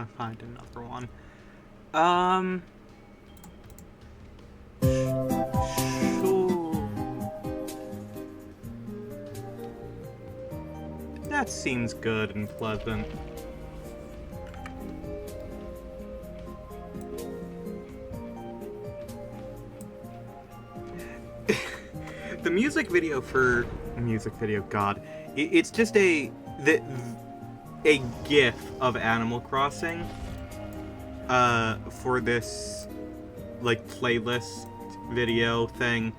gonna find another one. Sure. That seems good and pleasant. The music video, God, it's just a GIF of Animal Crossing, for this, like, playlist video thing.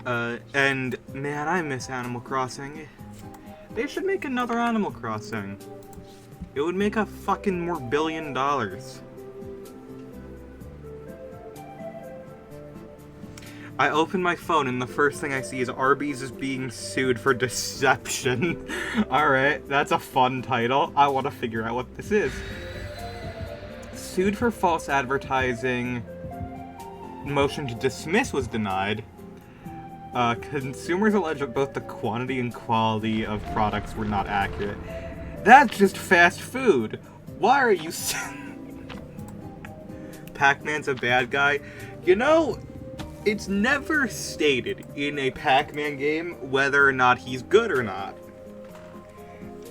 And, man, I miss Animal Crossing. They should make another Animal Crossing. It would make a fucking more $1 billion. I open my phone and the first thing I see is Arby's is being sued for deception. Alright, that's a fun title. I want to figure out what this is. Sued for false advertising. Motion to dismiss was denied. Consumers allege that both the quantity and quality of products were not accurate. That's just fast food. Why are you... Pac-Man's a bad guy. You know, it's never stated in a Pac-Man game whether or not he's good or not.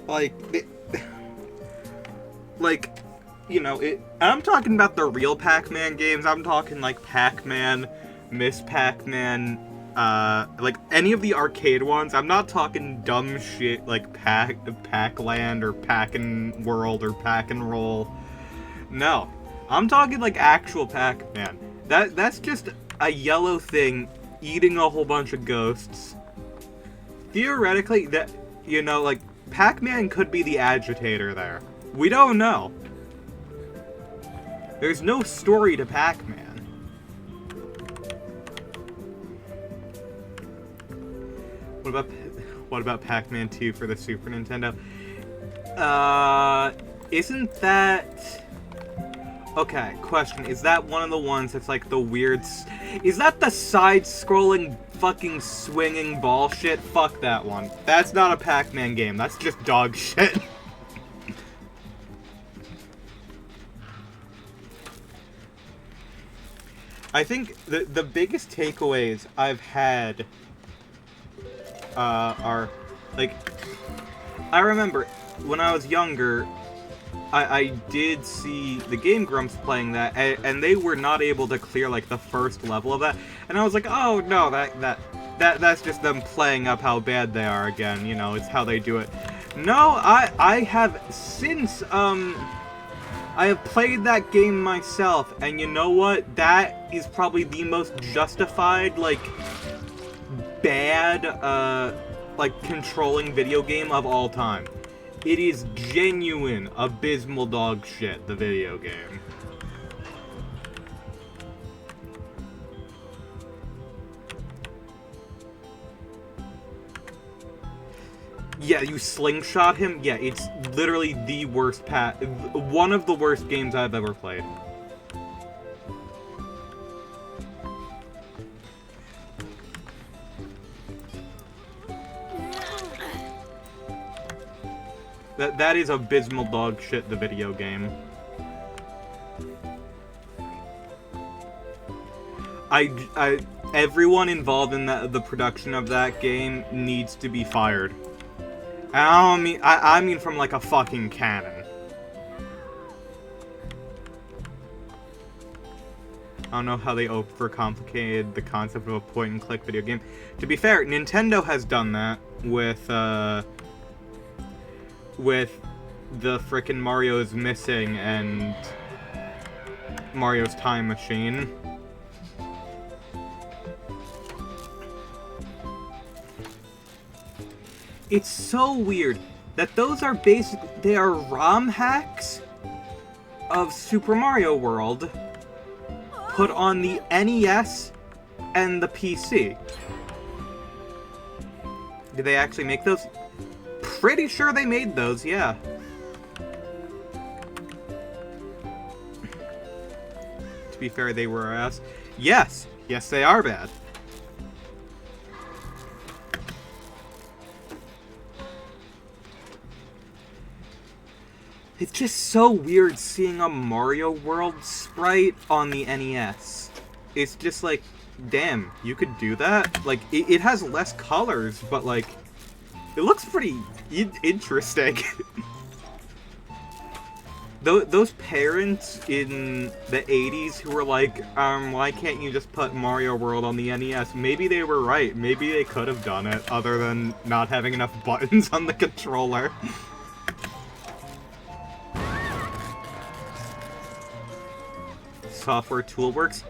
Like, you know, I'm talking about the real Pac-Man games. I'm talking like Pac-Man, Miss Pac-Man, like any of the arcade ones. I'm not talking dumb shit like Pac-Land or Pac-N World or Pac-N-Roll. No, I'm talking like actual Pac-Man. That's just a yellow thing eating a whole bunch of ghosts. Theoretically, that, you know, like, Pac-Man could be the agitator there. We don't know. There's no story to Pac-Man. What about Pac-Man 2 for the Super Nintendo? Isn't that... Okay, question. Is that one of the ones that's like the weird... Is that the side-scrolling fucking swinging ball shit? Fuck that one. That's not a Pac-Man game. That's just dog shit. I think the biggest takeaways I've had are, like... I remember when I was younger... I did see the Game Grumps playing that, and they were not able to clear, like, the first level of that. And I was like, oh, no, that's just them playing up how bad they are again. You know, it's how they do it. No, I have since, I have played that game myself, and you know what? That is probably the most justified, like, bad, like, controlling video game of all time. It is genuine, abysmal dog shit, the video game. Yeah, you slingshot him? Yeah, it's literally the worst one of the worst games I've ever played. That is abysmal dog shit, the video game. Everyone involved in the production of that game needs to be fired. And I mean from like a fucking cannon. I don't know how they overcomplicated the concept of a point-and-click video game. To be fair, Nintendo has done that with the frickin' Mario's Missing and Mario's Time Machine. It's so weird that those are they are ROM hacks of Super Mario World put on the NES and the PC. Did they actually make those? Pretty sure they made those, yeah. To be fair, they were ass. Yes, they are bad. It's just so weird seeing a Mario World sprite on the NES. It's just like, damn, you could do that? Like, it has less colors, but like, it looks pretty interesting. Those parents in the 80s who were like, why can't you just put Mario World on the NES? Maybe they were right. Maybe they could have done it, other than not having enough buttons on the controller. Software Toolworks?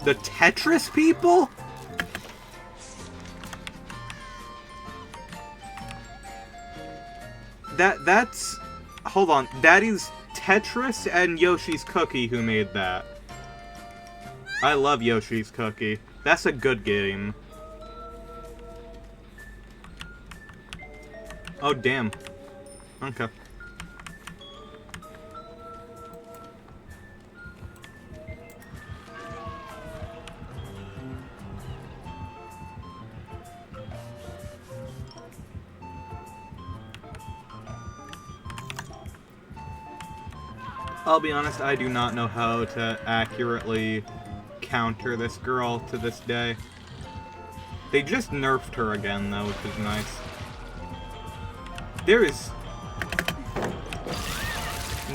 The Tetris people? That's... Hold on. That is Tetris and Yoshi's Cookie who made that. I love Yoshi's Cookie. That's a good game. Oh, damn. Okay. I'll be honest, I do not know how to accurately counter this girl to this day. They just nerfed her again, though, which is nice. There is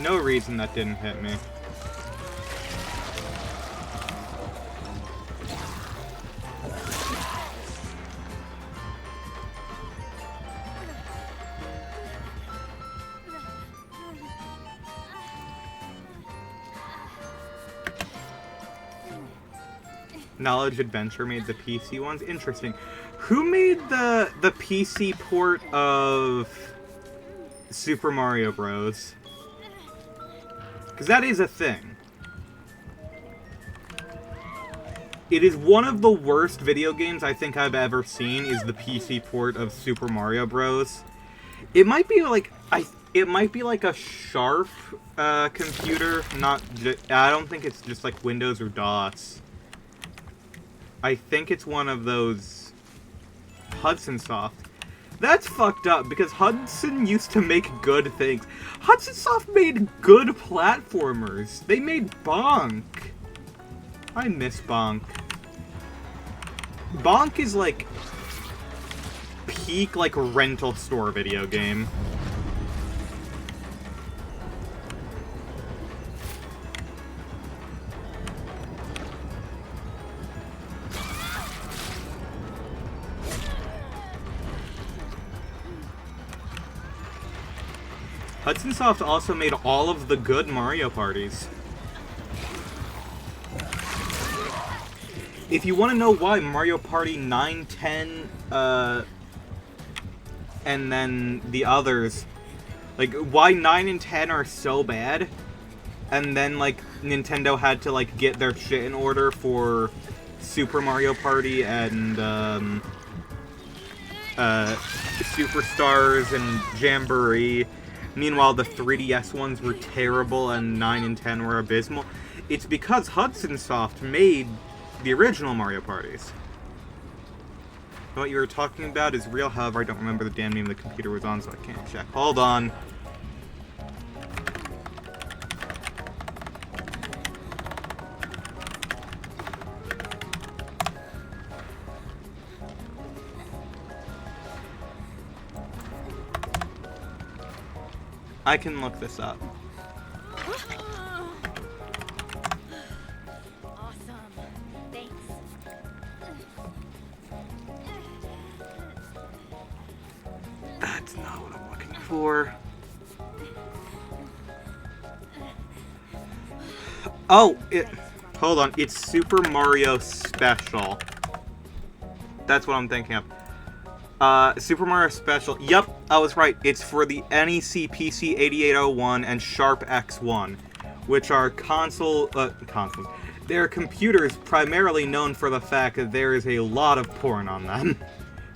no reason that didn't hit me. Knowledge Adventure made the PC ones? Interesting. Who made the PC port of Super Mario Bros? Because that is a thing. It is one of the worst video games I think I've ever seen, is the PC port of Super Mario Bros. It might be like a Sharp computer, I don't think it's just like Windows or DOS. I think it's one of those Hudson Soft. That's fucked up, because Hudson used to make good things. Hudson Soft made good platformers. They made Bonk. I miss Bonk. Bonk is like peak like rental store video game. Hudson Soft also made all of the good Mario parties. If you want to know why Mario Party 9, 10, and then the others, like, why 9 and 10 are so bad, and then, like, Nintendo had to, like, get their shit in order for Super Mario Party and, Superstars and Jamboree. Meanwhile, the 3DS ones were terrible and 9 and 10 were abysmal. It's because Hudson Soft made the original Mario parties. What you were talking about is real, however, I don't remember the damn name the computer was on, so I can't check. Hold on. I can look this up. Awesome. Thanks. That's not what I'm looking for. Oh, hold on. It's Super Mario Special. That's what I'm thinking of. Super Mario Special. Yep, I was right. It's for the NEC PC 8801 and Sharp X1, which are consoles. They're computers primarily known for the fact that there is a lot of porn on them.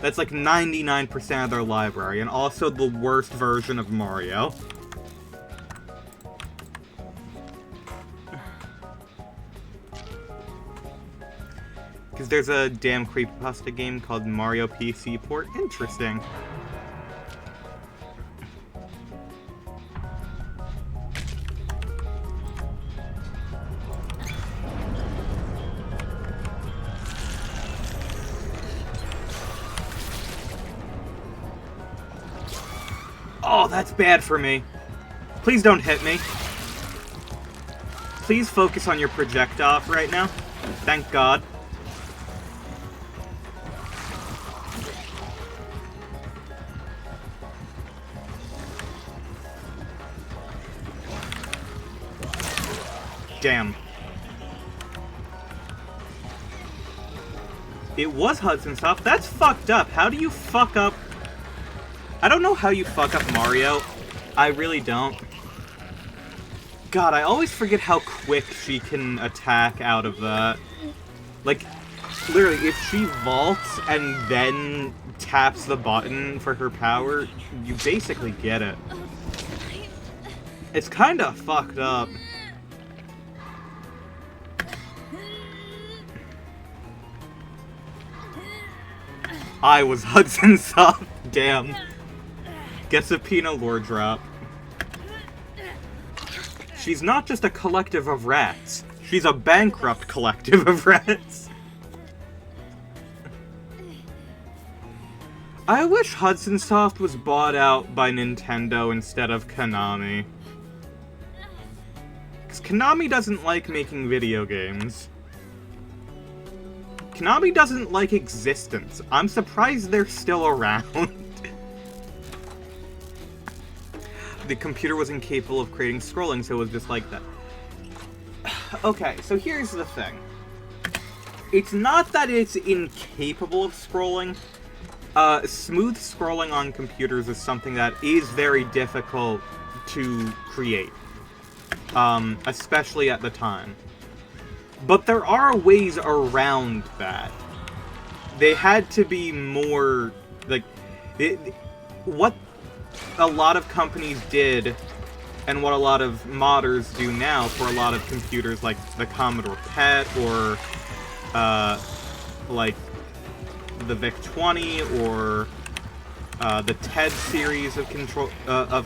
That's like 99% of their library, and also the worst version of Mario. Because there's a damn creepypasta game called Mario PC Port. Interesting. Oh, that's bad for me. Please don't hit me. Please focus on your projectile right now. Thank God. Damn. It was Hudson Soft. That's fucked up. How do you fuck up... I don't know how you fuck up Mario. I really don't. God, I always forget how quick she can attack out of that. Like, literally, if she vaults and then taps the button for her power, you basically get it. It's kinda fucked up. I was Hudson Soft. Damn. Gets a peanut lore drop. She's not just a collective of rats. She's a bankrupt collective of rats. I wish Hudson Soft was bought out by Nintendo instead of Konami. Because Konami doesn't like making video games. Konami doesn't like existence. I'm surprised they're still around. The computer was incapable of creating scrolling, so it was just like that. Okay, so here's the thing. It's not that it's incapable of scrolling. Smooth scrolling on computers is something that is very difficult to create. Especially at the time. But there are ways around that. They had to be more, like... what a lot of companies did, and what a lot of modders do now for a lot of computers, like the Commodore PET, or, like, the VIC-20, or, the TED series of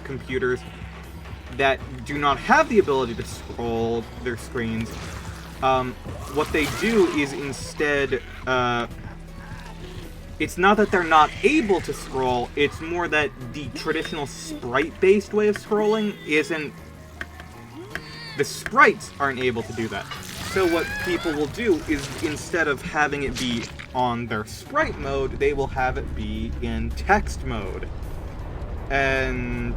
computers that do not have the ability to scroll their screens. What they do is instead, it's not that they're not able to scroll, it's more that the traditional sprite-based way of scrolling isn't... The sprites aren't able to do that. So what people will do is, instead of having it be on their sprite mode, they will have it be in text mode. And,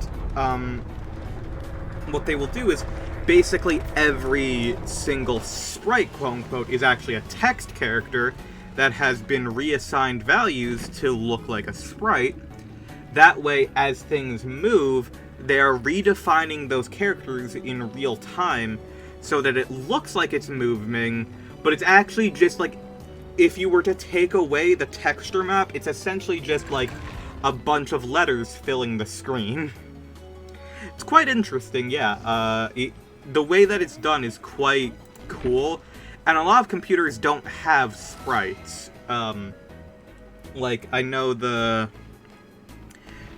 what they will do is, basically every single sprite, quote-unquote, is actually a text character that has been reassigned values to look like a sprite. That way, as things move, they are redefining those characters in real time so that it looks like it's moving, but it's actually just like, if you were to take away the texture map, it's essentially just like a bunch of letters filling the screen. It's quite interesting, yeah. The way that it's done is quite cool. And a lot of computers don't have sprites. Like, I know the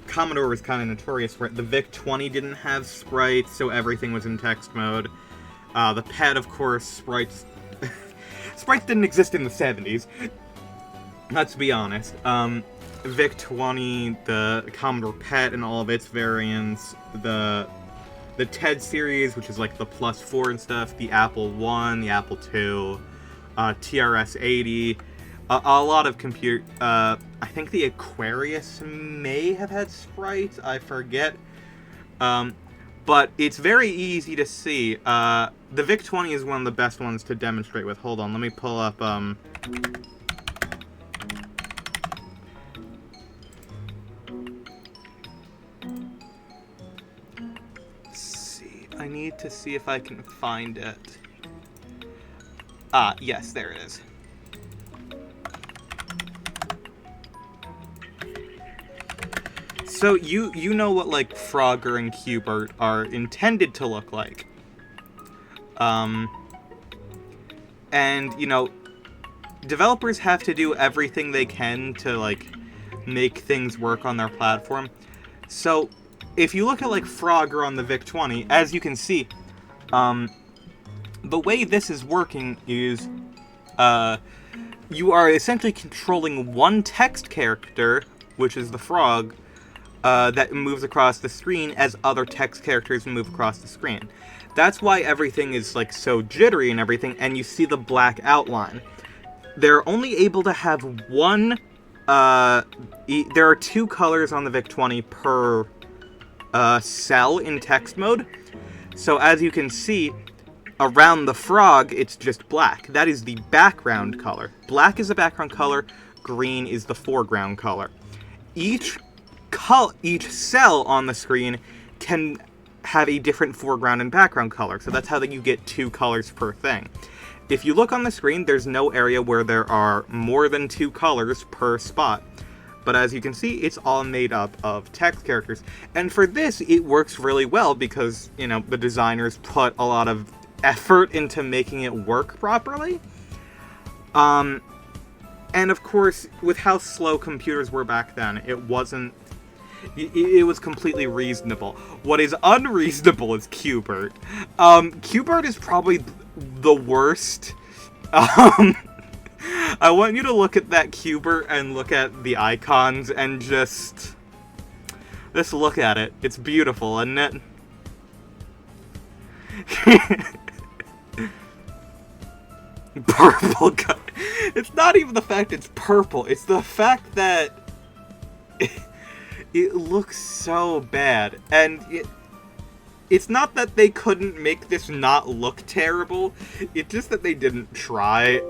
Commodore was kind of notorious for it. The VIC-20 didn't have sprites, so everything was in text mode. The PET, of course, sprites... sprites didn't exist in the 70s. Let's be honest. VIC-20, the Commodore PET and all of its variants, the TED series, which is like the +4 and stuff, the Apple I, the Apple II, TRS-80, a lot of I think the Aquarius may have had sprites, I forget, but it's very easy to see. The VIC-20 is one of the best ones to demonstrate with. Hold on, let me pull up, I need to see if I can find it. Ah, yes, there it is. So, you know what, like, Frogger and Qbert are intended to look like. And, you know, developers have to do everything they can to, like, make things work on their platform. So, if you look at, like, Frogger on the VIC-20, as you can see, the way this is working is, you are essentially controlling one text character, which is the frog, that moves across the screen as other text characters move across the screen. That's why everything is like so jittery and everything, and you see the black outline. They're only able to have one. There are 2 colors on the VIC-20 per cell in text mode. So as you can see, around the frog, it's just black. That is the background color. Black is the background color. Green is the foreground color. Each cell on the screen can have a different foreground and background color. So that's how you get 2 colors per thing. If you look on the screen, there's no area where there are more than 2 colors per spot. But as you can see, it's all made up of text characters. And for this, it works really well because, you know, the designers put a lot of effort into making it work properly. And of course, with how slow computers were back then, it wasn't... It was completely reasonable. What is unreasonable is Qbert. Qbert is probably the worst. I want you to look at that Qbert and look at the icons and just look at it. It's beautiful, isn't it? Purple. It's not even the fact it's purple. It's the fact that it looks so bad. And it's not that they couldn't make this not look terrible. It's just that they didn't try.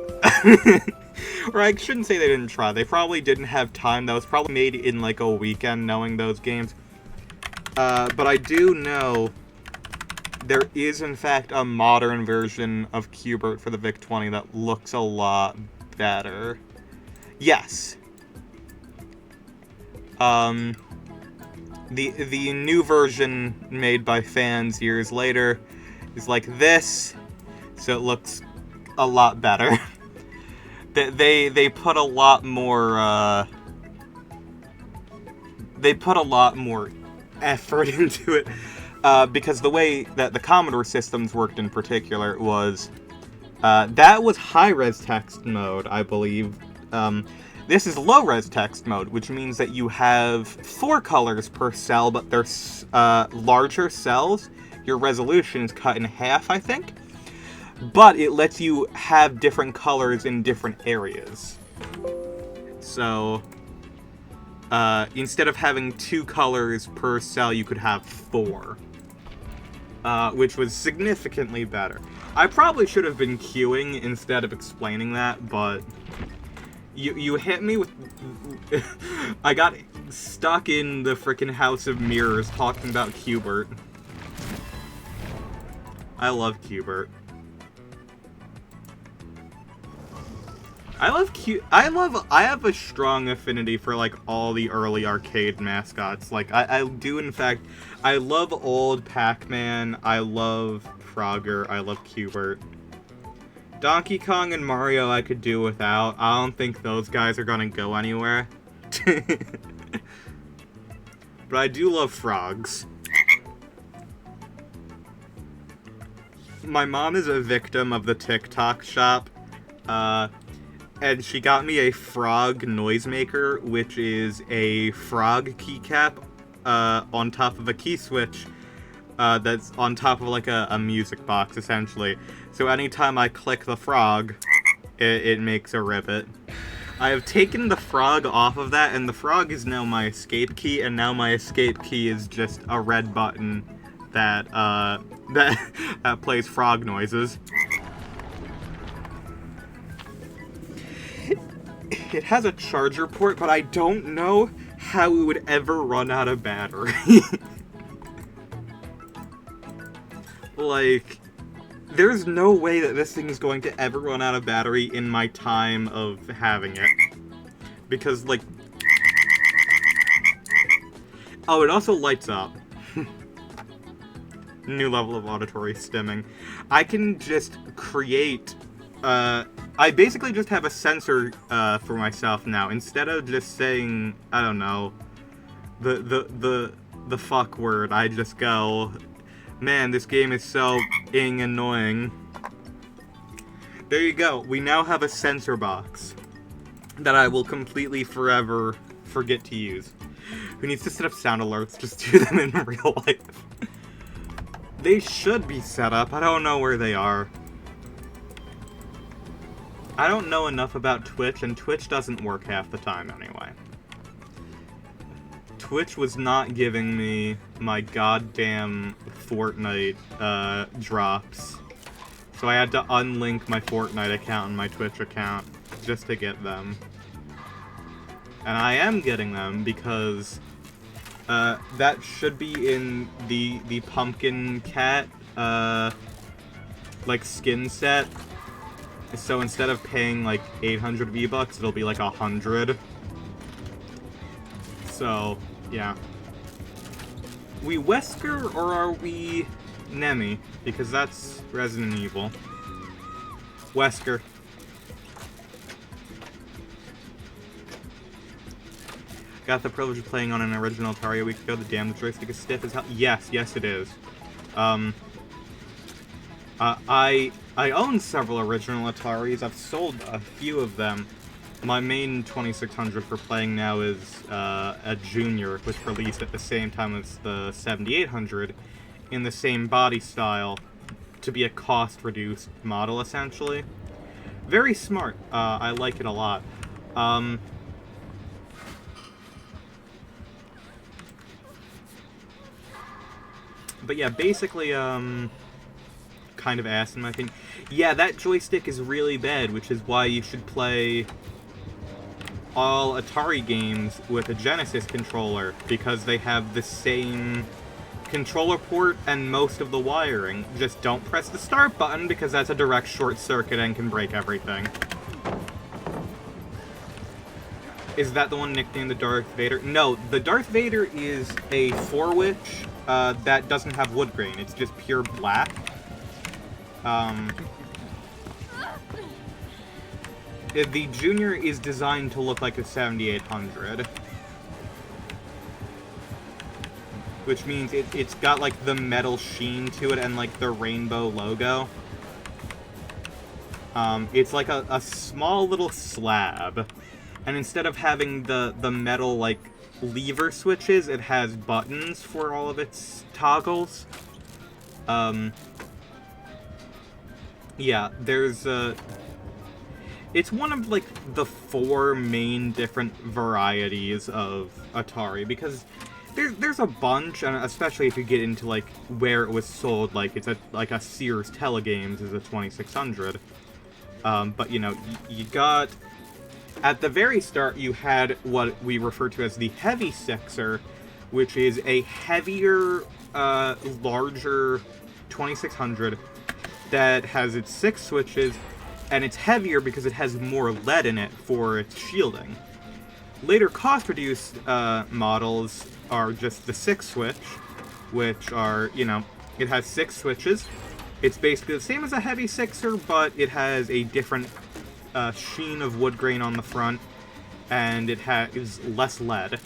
Or I shouldn't say they didn't try. They probably didn't have time. That was probably made in like a weekend, knowing those games. But I do know there is, in fact, a modern version of Qbert for the VIC-20 that looks a lot better. Yes. The new version made by fans years later is like this, so it looks a lot better. They put a lot more effort into it, because the way that the Commodore systems worked in particular was that was high-res text mode, I believe. This is low-res text mode, which means that you have 4 colors per cell, but they're larger cells. Your resolution is cut in half, I think. But it lets you have different colors in different areas. So, instead of having 2 colors per cell, you could have 4. Which was significantly better. I probably should have been queuing instead of explaining that, but you hit me with... I got stuck in the frickin' House of Mirrors talking about Qbert. I love Qbert. I have a strong affinity for, like, all the early arcade mascots. Like, I do, in fact, I love old Pac-Man, I love Frogger, I love Qbert. Donkey Kong and Mario I could do without. I don't think those guys are gonna go anywhere. But I do love frogs. My mom is a victim of the TikTok shop. And she got me a frog noisemaker, which is a frog keycap on top of a key switch that's on top of like a music box, essentially. So anytime I click the frog, it makes a ribbit. I have taken the frog off of that, and the frog is now my escape key, and now my escape key is just a red button that that plays frog noises. It has a charger port, but I don't know how it would ever run out of battery. Like, there's no way that this thing is going to ever run out of battery in my time of having it. Because, like... Oh, it also lights up. New level of auditory stimming. I can just create... I basically just have a sensor for myself now. Instead of just saying, I don't know, the fuck word, I just go, man, this game is so annoying. There you go. We now have a sensor box that I will completely forever forget to use. Who needs to set up sound alerts? Just do them in real life. They should be set up. I don't know where they are. I don't know enough about Twitch, and Twitch doesn't work half the time anyway. Twitch was not giving me my goddamn Fortnite drops. So I had to unlink my Fortnite account and my Twitch account just to get them. And I am getting them because that should be in the pumpkin cat like skin set. So instead of paying like 800 V-Bucks, it'll be like 100. So, yeah. We Wesker or are we Nemi? Because that's Resident Evil. Wesker. Got the privilege of playing on an original Atari a week ago. The damn joystick is stiff as hell. Yes, it is. I own several original Ataris. I've sold a few of them. My main 2600 for playing now is a Junior, which released at the same time as the 7800 in the same body style to be a cost-reduced model, essentially. Very smart. I like it a lot. But yeah, basically, kind of ass in my opinion. Yeah, that joystick is really bad, which is why you should play all Atari games with a Genesis controller, because they have the same controller port and most of the wiring. Just don't press the start button, because that's a direct short circuit and can break everything. Is that the one nicknamed the Darth Vader? No, the Darth Vader is a 4-witch that doesn't have wood grain. It's just pure black. The Junior is designed to look like a 7800. Which means it's got, like, the metal sheen to it and, like, the rainbow logo. It's like a small little slab. And instead of having the metal, like, lever switches, it has buttons for all of its toggles. Yeah, there's it's one of, like, the 4 main different varieties of Atari, because there's a bunch, and especially if you get into, like, where it was sold, like, it's like a Sears Telegames is a 2600. But, you know, you got... At the very start, you had what we refer to as the Heavy Sixer, which is a heavier, larger 2600 that has its 6 switches, and it's heavier because it has more lead in it for its shielding. Later cost-reduced models are just the 6 switch, which are, you know, it has 6 switches. It's basically the same as a Heavy Sixer, but it has a different sheen of wood grain on the front, and it has less lead.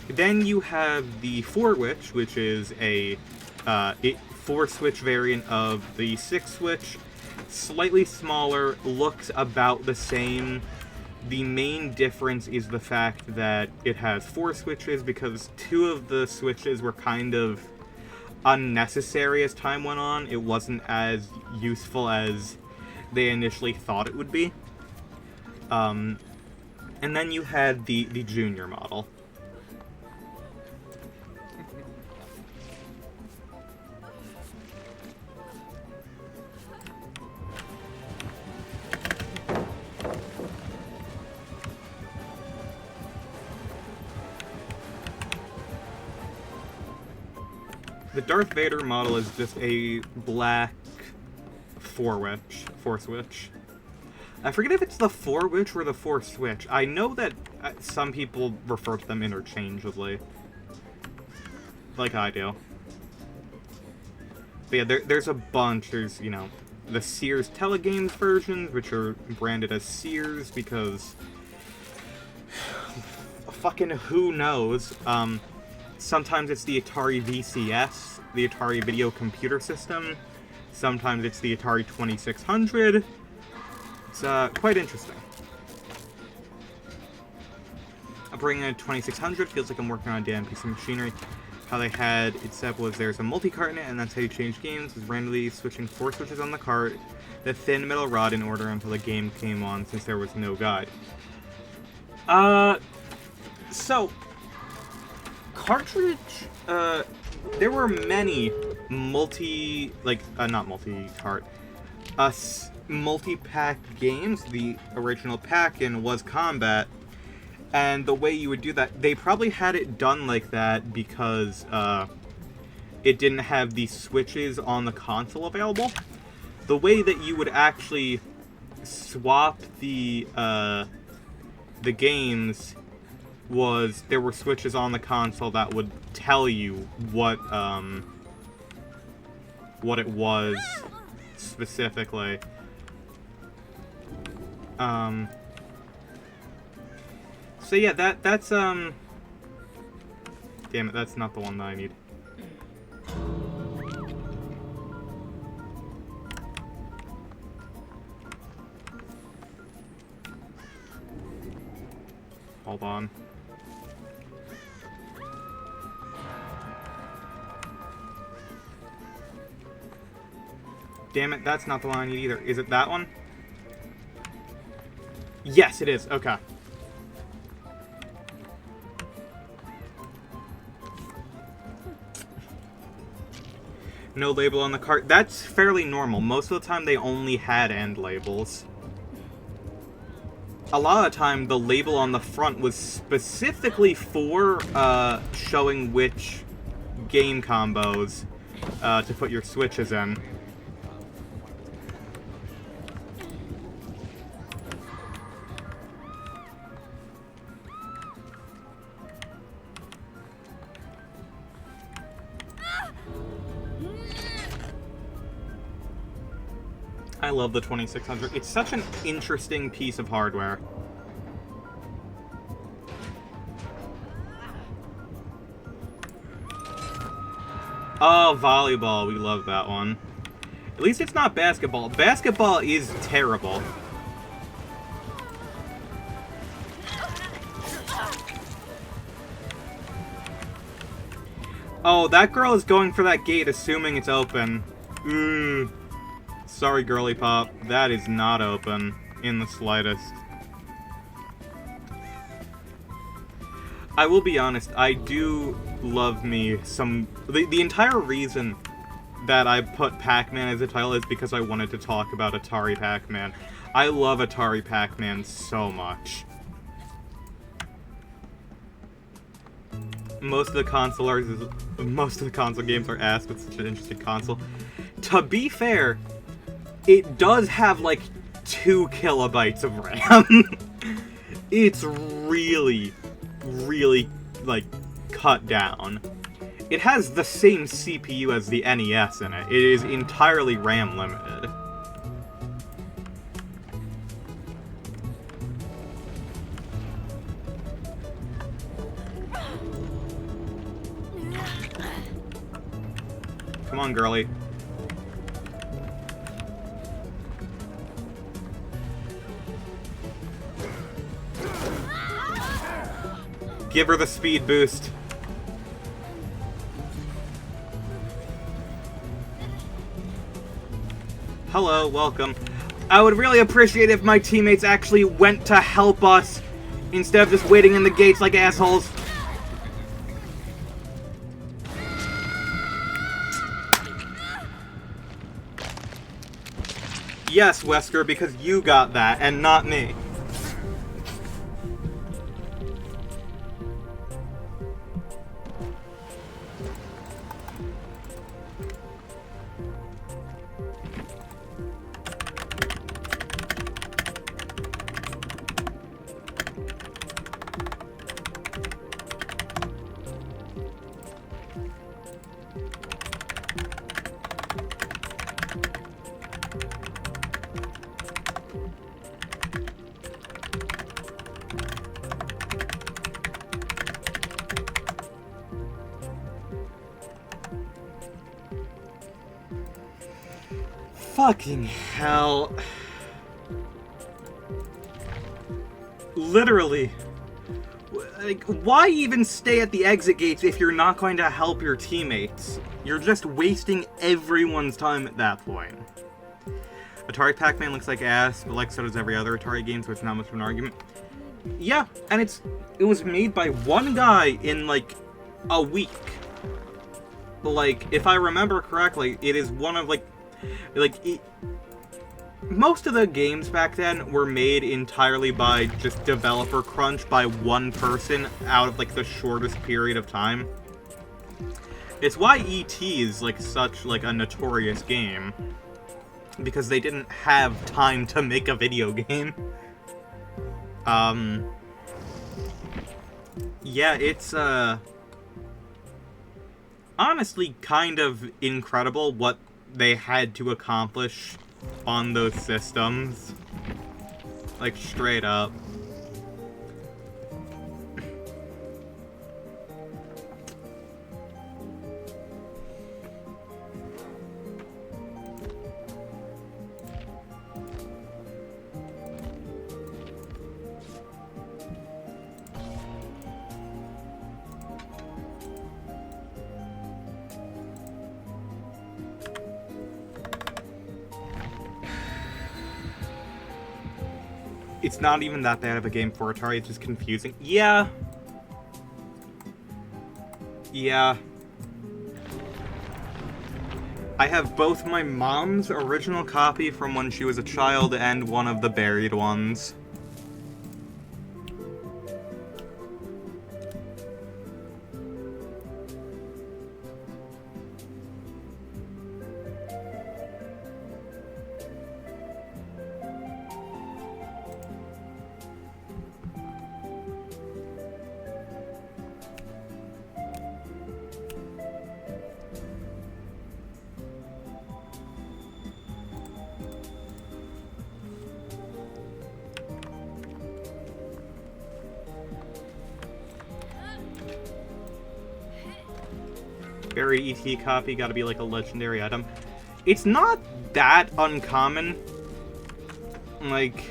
Then you have the 4-witch, which is a 4-switch variant of the 6-switch. Slightly smaller, looks about the same. The main difference is the fact that it has 4 switches, because 2 of the switches were kind of unnecessary as time went on. It wasn't as useful as they initially thought it would be. And then you had the Junior model. The Darth Vader model is just a black 4-switch. I forget if it's the 4-witch or the 4-switch. I know that some people refer to them interchangeably. Like I do. But yeah, there's a bunch. There's, you know, the Sears Telegames versions, which are branded as Sears because... fucking who knows? Sometimes it's the Atari VCS, the Atari Video Computer System. Sometimes it's the Atari 2600. It's quite interesting. bringing a 2600 feels like I'm working on a damn piece of machinery. How they had it set was there's a multi-cart in it, and that's how you change games, is randomly switching 4 switches on the cart, the thin metal rod in order until the game came on, since there was no guide. So, cartridge, there were many not multi-cart, multi-pack games. The original pack-in was Combat, and the way you would do that, they probably had it done like that because, it didn't have the switches on the console available. The way that you would actually swap the games was there were switches on the console that would tell you what it was specifically. So yeah, that's damn it, that's not the one that I need. Hold on. Damn it, that's not the one I need either. Is it that one? Yes, it is. Okay. No label on the cart. That's fairly normal. Most of the time they only had end labels. A lot of the time the label on the front was specifically for showing which game combos to put your switches in. I love the 2600. It's such an interesting piece of hardware. Oh, volleyball. We love that one. At least it's not basketball. Basketball is terrible. Oh, that girl is going for that gate, assuming it's open. Sorry, girly pop. That is not open in the slightest. I will be honest, I do love me some... The entire reason that I put Pac-Man as a title is because I wanted to talk about Atari Pac-Man. I love Atari Pac-Man so much. Most of the console games are ass, but such an interesting console. To be fair, it does have like 2 kilobytes of RAM. It's really, really like cut down. It has the same CPU as the NES in it. It is entirely RAM limited. Come on, girly. Give her the speed boost. Hello, welcome. I would really appreciate if my teammates actually went to help us instead of just waiting in the gates like assholes. Yes, Wesker, because you got that and not me. Fucking hell. Literally. Like, why even stay at the exit gates if you're not going to help your teammates? You're just wasting everyone's time at that point. Atari Pac-Man looks like ass, but like so does every other Atari game, so it's not much of an argument. Yeah, and it was made by one guy in, like, a week. Like, if I remember correctly, it is one of, most of the games back then were made entirely by just developer crunch by one person out of, like, the shortest period of time. It's why E.T. is, like, such, like, a notorious game. Because they didn't have time to make a video game. Yeah, it's, honestly kind of incredible what they had to accomplish on those systems. Like, straight up. It's not even that bad of a game for Atari, it's just confusing. Yeah. Yeah. I have both my mom's original copy from when she was a child and one of the buried ones. Buried ET copy, gotta be like a legendary item. It's not that uncommon. Like,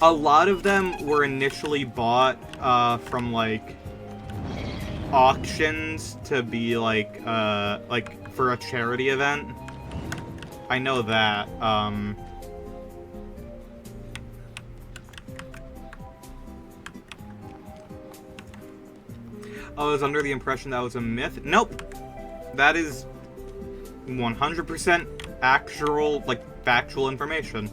a lot of them were initially bought from, like, auctions to be, like, for a charity event. I know that. I was under the impression that was a myth. Nope. That is 100% actual, like, factual information.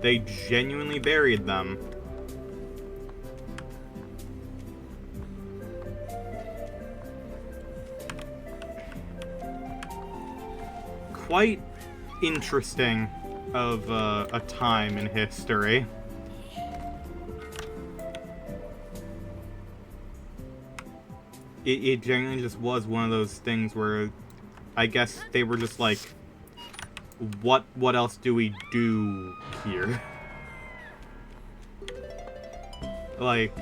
They genuinely buried them. Quite interesting of a time in history. It genuinely just was one of those things where I guess they were just like, what else do we do here? Like,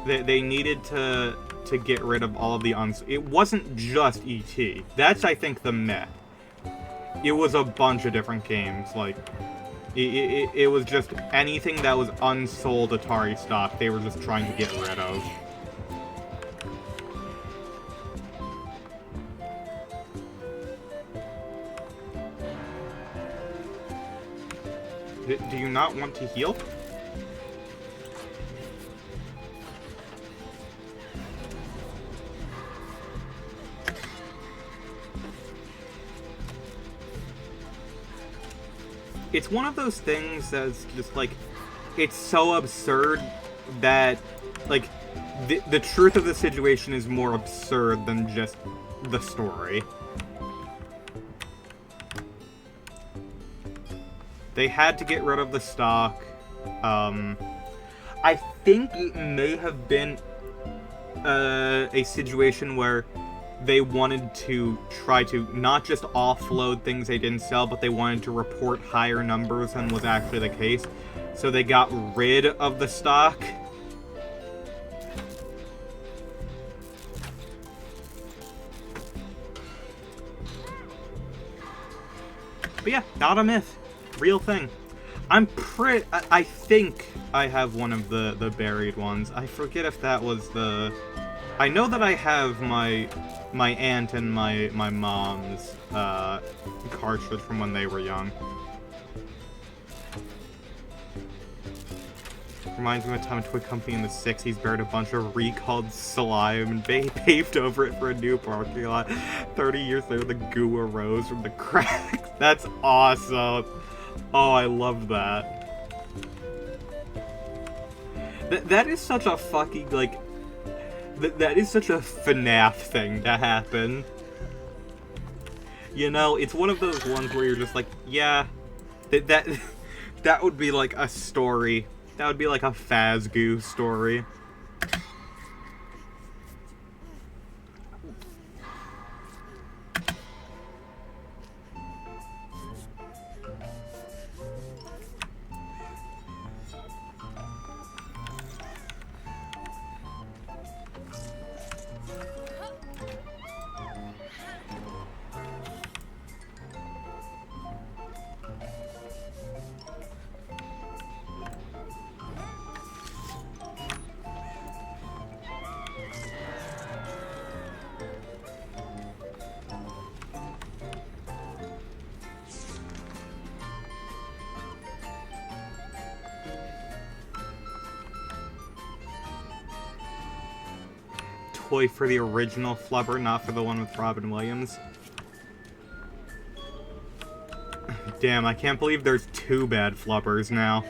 they needed to get rid of all of the it wasn't just E.T. That's, I think, the myth. It was a bunch of different games, like, it was just anything that was unsold Atari stock, they were just trying to get rid of. Do you not want to heal? It's one of those things that's just, like, it's so absurd that, like, the truth of the situation is more absurd than just the story. They had to get rid of the stock. I think it may have been a situation where they wanted to try to not just offload things they didn't sell, but they wanted to report higher numbers than was actually the case. So they got rid of the stock. But yeah, not a myth. Real thing. I think I have one of the buried ones. I forget if that was the... I know that I have my aunt and my mom's cartridge from when they were young. Reminds me of a time a toy company in the 60s buried a bunch of recalled slime and paved over it for a new parking lot. 30 years later, the goo arose from the cracks. That's awesome. Oh, I love that. That is such a fucking, like... That is such a FNAF thing to happen. You know, it's one of those ones where you're just like, yeah, that would be like a story. That would be like a Fazgoo story. Toy for the original Flubber, not for the one with Robin Williams. Damn, I can't believe there's 2 bad Flubbers now.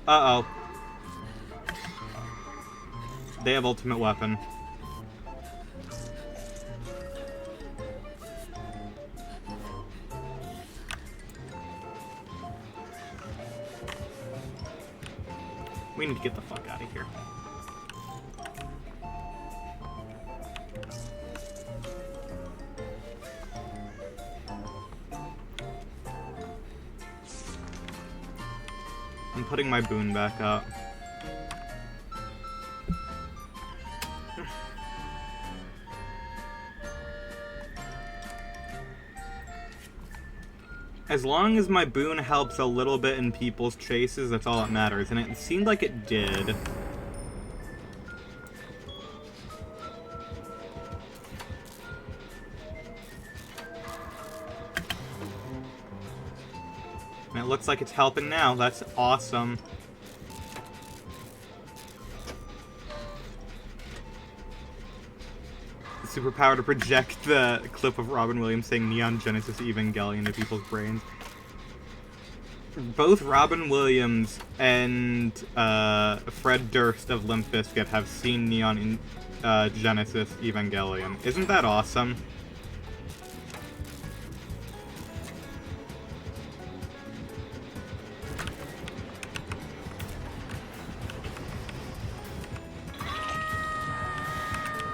Uh-oh. They have ultimate weapon. We need to get the fuck out of here. I'm putting my boon back up. As long as my boon helps a little bit in people's chases, that's all that matters, and it seemed like it did. And it looks like it's helping now. That's awesome. Superpower to project the clip of Robin Williams saying Neon Genesis Evangelion into people's brains. Both Robin Williams and Fred Durst of Limp Bizkit have seen Neon Genesis Evangelion. Isn't that awesome?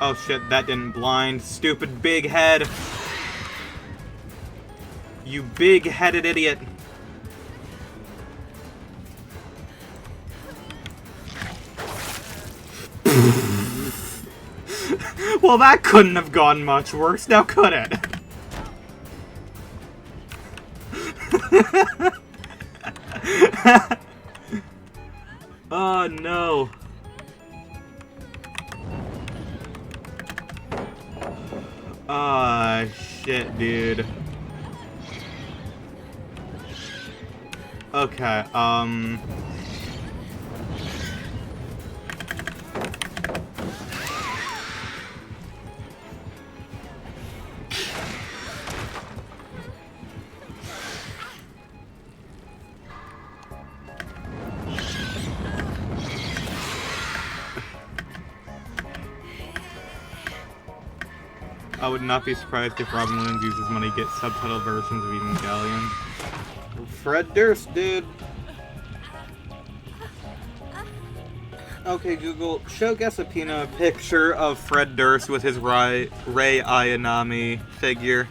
Oh shit, that didn't blind. Stupid big head. You big-headed idiot. Well, that couldn't have gone much worse, now could it? Oh no. Ah, shit, dude. Okay, I would not be surprised if Robin Williams uses money to get subtitled versions of Evangelion. Fred Durst, dude. Okay, Google, show Gesapino a picture of Fred Durst with his Rei Ayanami figure.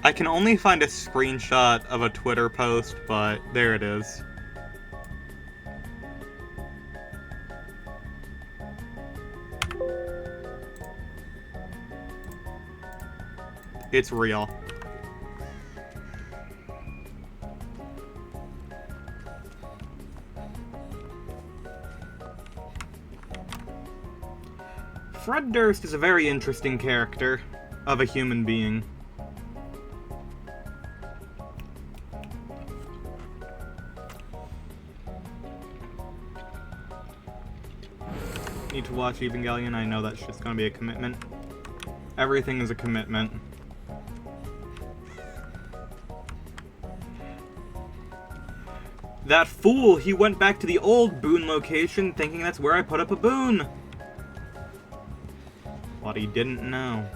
I can only find a screenshot of a Twitter post, but there it is. It's real. Fred Durst is a very interesting character of a human being. Need to watch Evangelion. I know that's just gonna be a commitment. Everything is a commitment. That fool, he went back to the old Boone location thinking that's where I put up a Boone. What he didn't know.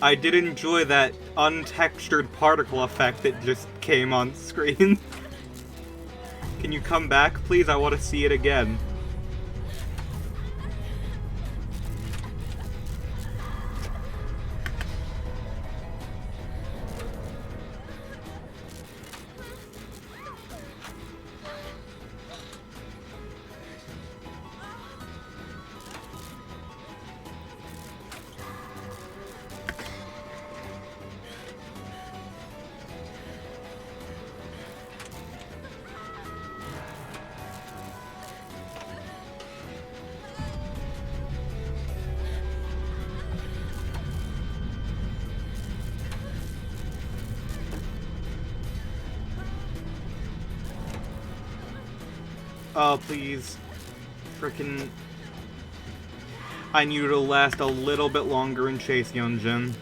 I did enjoy that untextured particle effect that just came on screen. Can you come back, please? I want to see it again. Oh, please. Frickin'... I need you to last a little bit longer and chase Yunjin.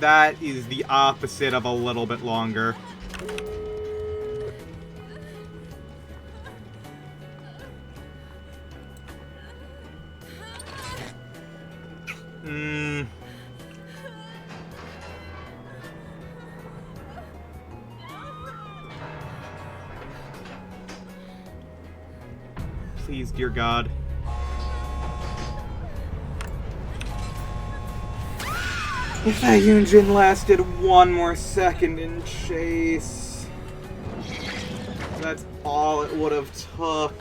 That is the opposite of a little bit longer. Please, dear God. If that Yunjin lasted one more second in chase, that's all it would have took.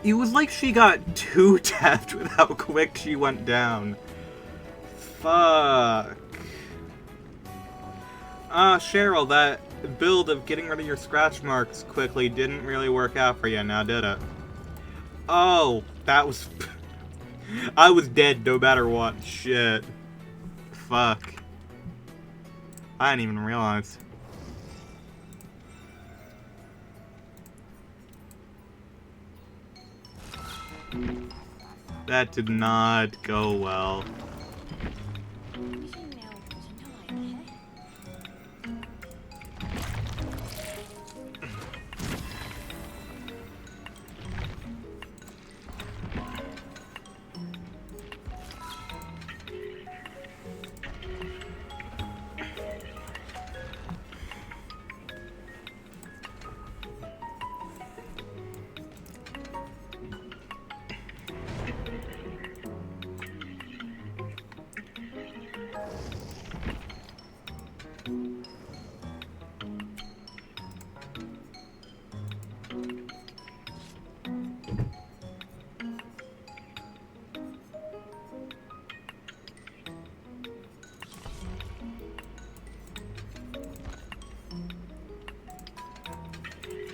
It was like she got too tapped with how quick she went down. Fuck. Cheryl, that build of getting rid of your scratch marks quickly didn't really work out for you now, did it? Oh, that was... I was dead no matter what. Shit. Fuck. I didn't even realize. That did not go well.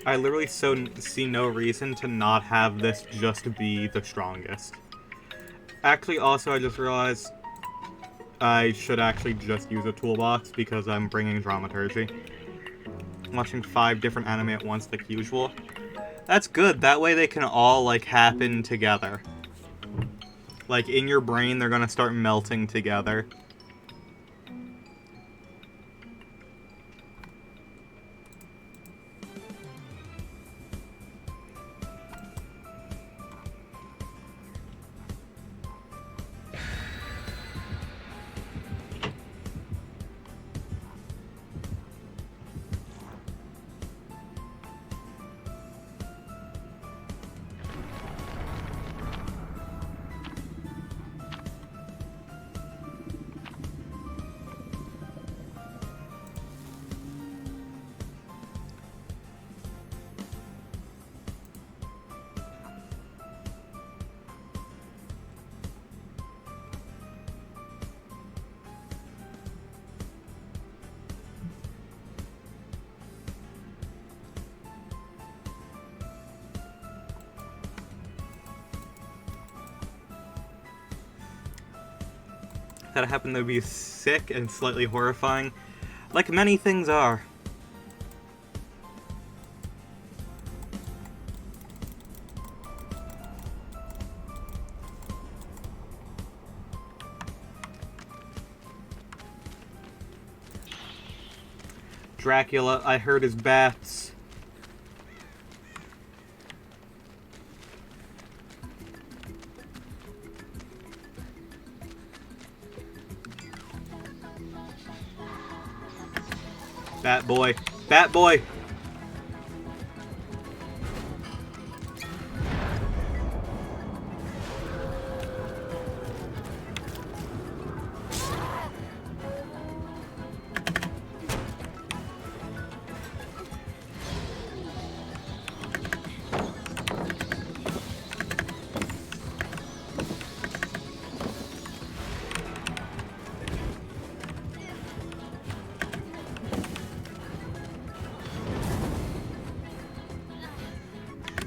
I literally see no reason to not have this just be the strongest. Actually, also, I just realized I should actually just use a toolbox because I'm bringing dramaturgy. I'm watching 5 different anime at once like usual. That's good. That way they can all, like, happen together. Like, in your brain, they're gonna start melting together. That happened to be sick and slightly horrifying, like many things are. Dracula, I heard his bats. Bat boy. Bat boy!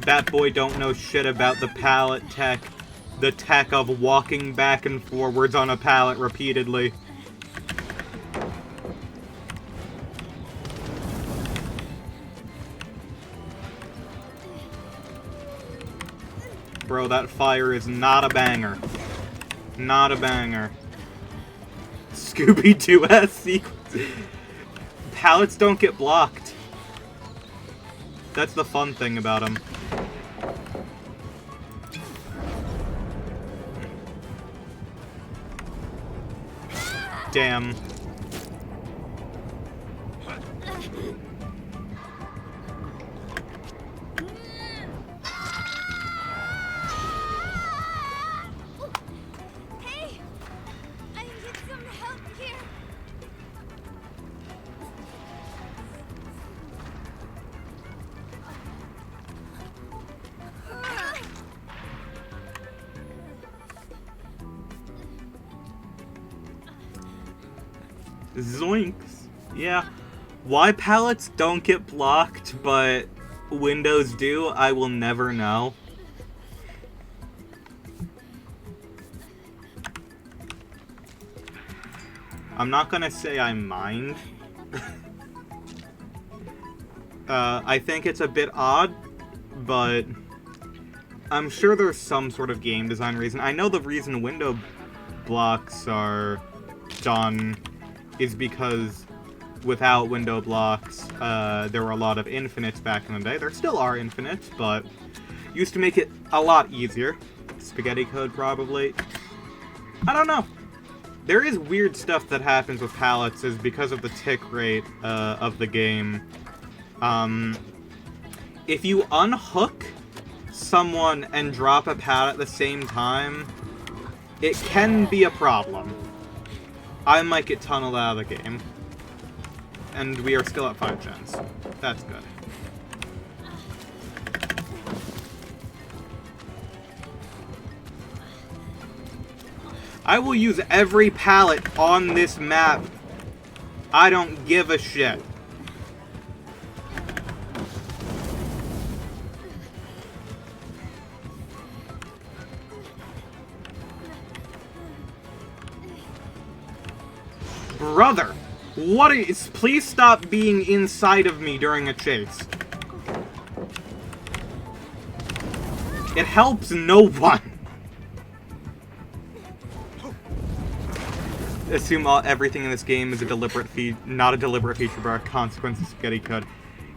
That boy don't know shit about the pallet tech. The tech of walking back and forwards on a pallet repeatedly. Bro, that fire is not a banger. Not a banger. Scooby-Doo-ass sequence. Pallets don't get blocked. That's the fun thing about them. Damn. Hey! I need some help here. Zoinks. Yeah. Why pallets don't get blocked, but windows do, I will never know. I'm not gonna say I mind. I think it's a bit odd, but I'm sure there's some sort of game design reason. I know the reason window blocks are done is because without window blocks, there were a lot of infinites back in the day. There still are infinites, but used to make it a lot easier. Spaghetti code, probably. I don't know. There is weird stuff that happens with pallets is because of the tick rate of the game. If you unhook someone and drop a pallet at the same time, it can be a problem. I might get tunneled out of the game. And we are still at 5 gens. That's good. I will use every pallet on this map. I don't give a shit. Brother! What is... Please stop being inside of me during a chase. It helps no one. Assume everything in this game is a deliberate not a deliberate feature, but a consequence of spaghetti code.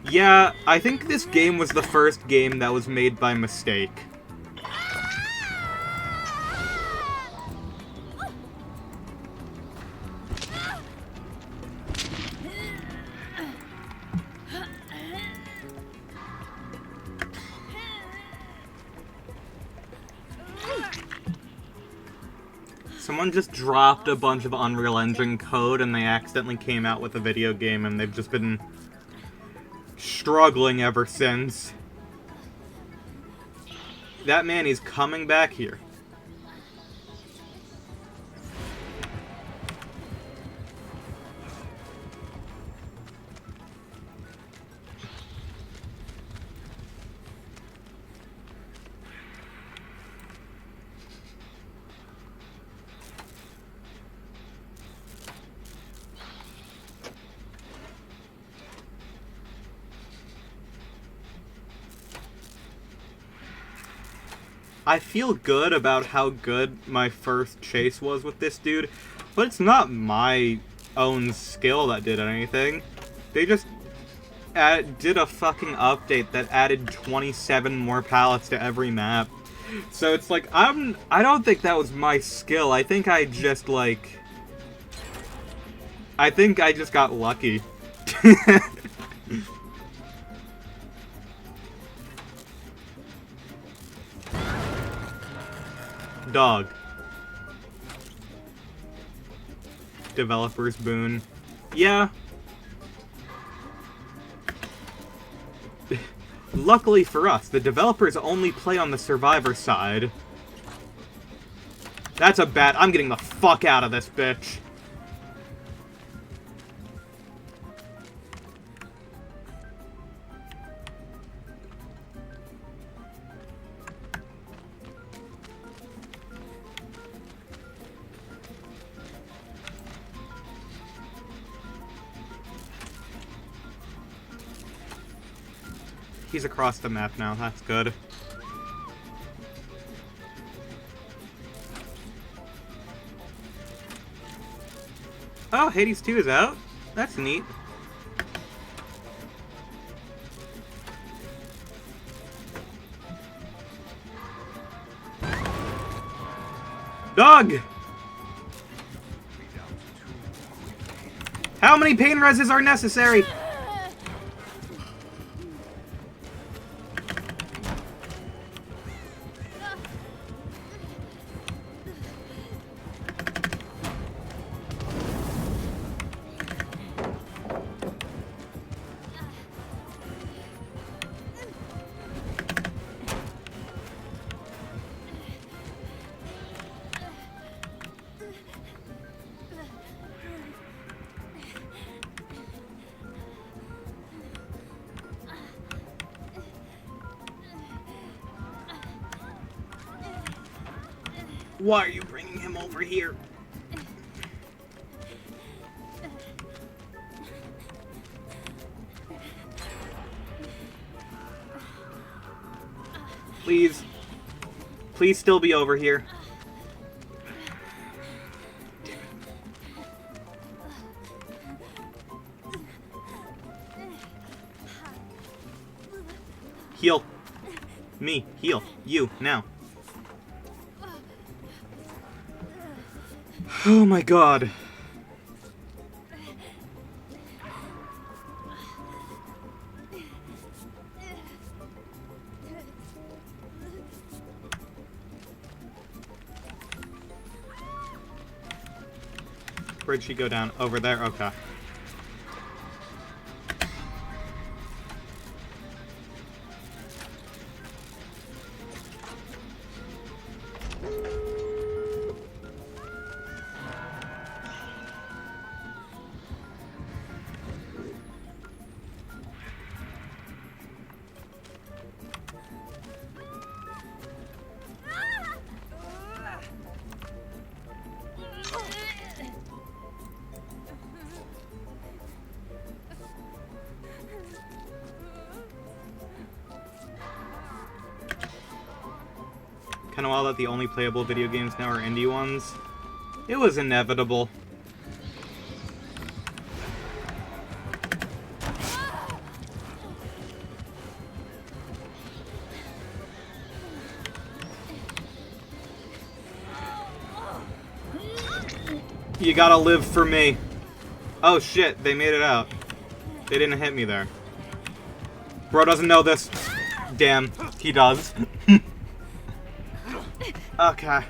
Yeah, I think this game was the first game that was made by mistake. Someone just dropped a bunch of Unreal Engine code and they accidentally came out with a video game and they've just been struggling ever since. That man is coming back here. I feel good about how good my first chase was with this dude, but it's not my own skill that did anything. They just did a fucking update that added 27 more pallets to every map. So it's like, I don't think that was my skill. I think I just, like... I think I just got lucky. Dog. Developer's boon. Yeah. Luckily for us, the developers only play on the survivor side. That's a bad... I'm getting the fuck out of this bitch. He's across the map now, that's good. Oh, Hades 2 is out? That's neat. Dog! How many pain reses are necessary? Why are you bringing him over here? Please. Please still be over here. Heal. Me. Heal. You. Now. Oh my god. Where'd she go down? Over there? Okay. Kinda wild that the only playable video games now are indie ones. It was inevitable. You gotta live for me. Oh shit, they made it out. They didn't hit me there. Bro doesn't know this. Damn, he does. Okay.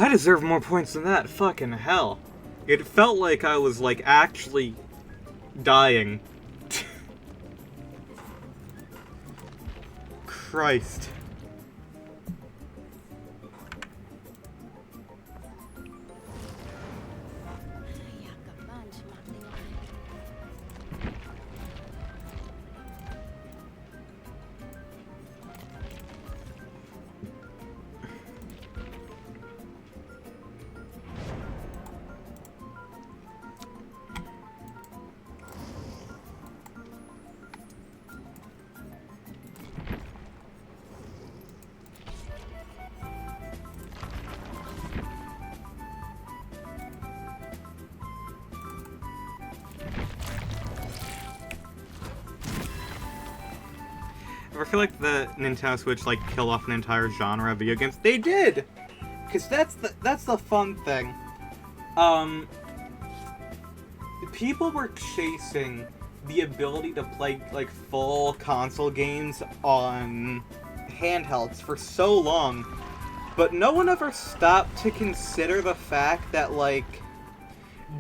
I deserve more points than that. Fucking hell. It felt like I was, like, actually dying. Christ. I feel like the Nintendo Switch like killed off an entire genre of video games. They did, because that's the fun thing. People were chasing the ability to play like full console games on handhelds for so long, but no one ever stopped to consider the fact that like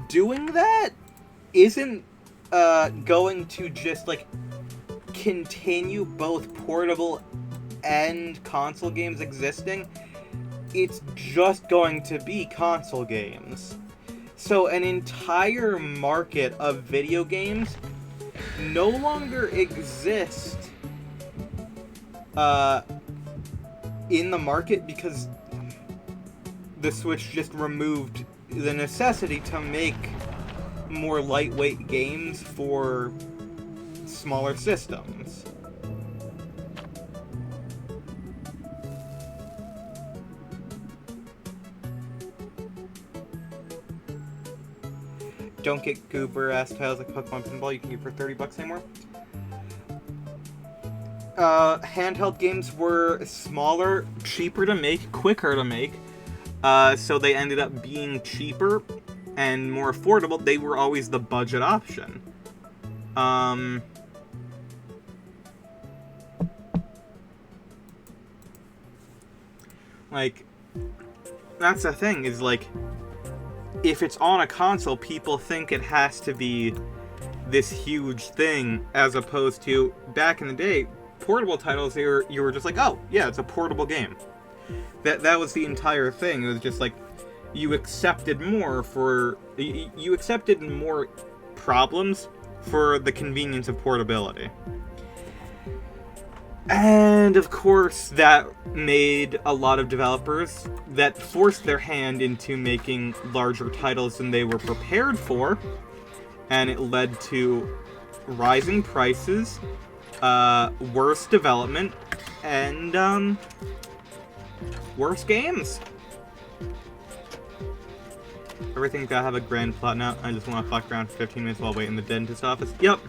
doing that isn't going to just like continue both portable and console games existing. It's just going to be console games. So an entire market of video games no longer exist in the market because the Switch just removed the necessity to make more lightweight games for smaller systems. Don't get goober ass tiles like Pokemon Pinball you can get for $30 anymore. Handheld games were smaller, cheaper to make, quicker to make, so they ended up being cheaper and more affordable. They were always the budget option. Like, that's the thing, is like, if it's on a console, people think it has to be this huge thing, as opposed to, back in the day, portable titles, you were just like, oh, yeah, it's a portable game. That was the entire thing. It was just like, you accepted more you accepted more problems for the convenience of portability. And, of course, that made a lot of developers that forced their hand into making larger titles than they were prepared for, and it led to rising prices, worse development, and, worse games. Everything's gotta have a grand plot now. I just want to fuck around for 15 minutes while waiting in the dentist office. Yep.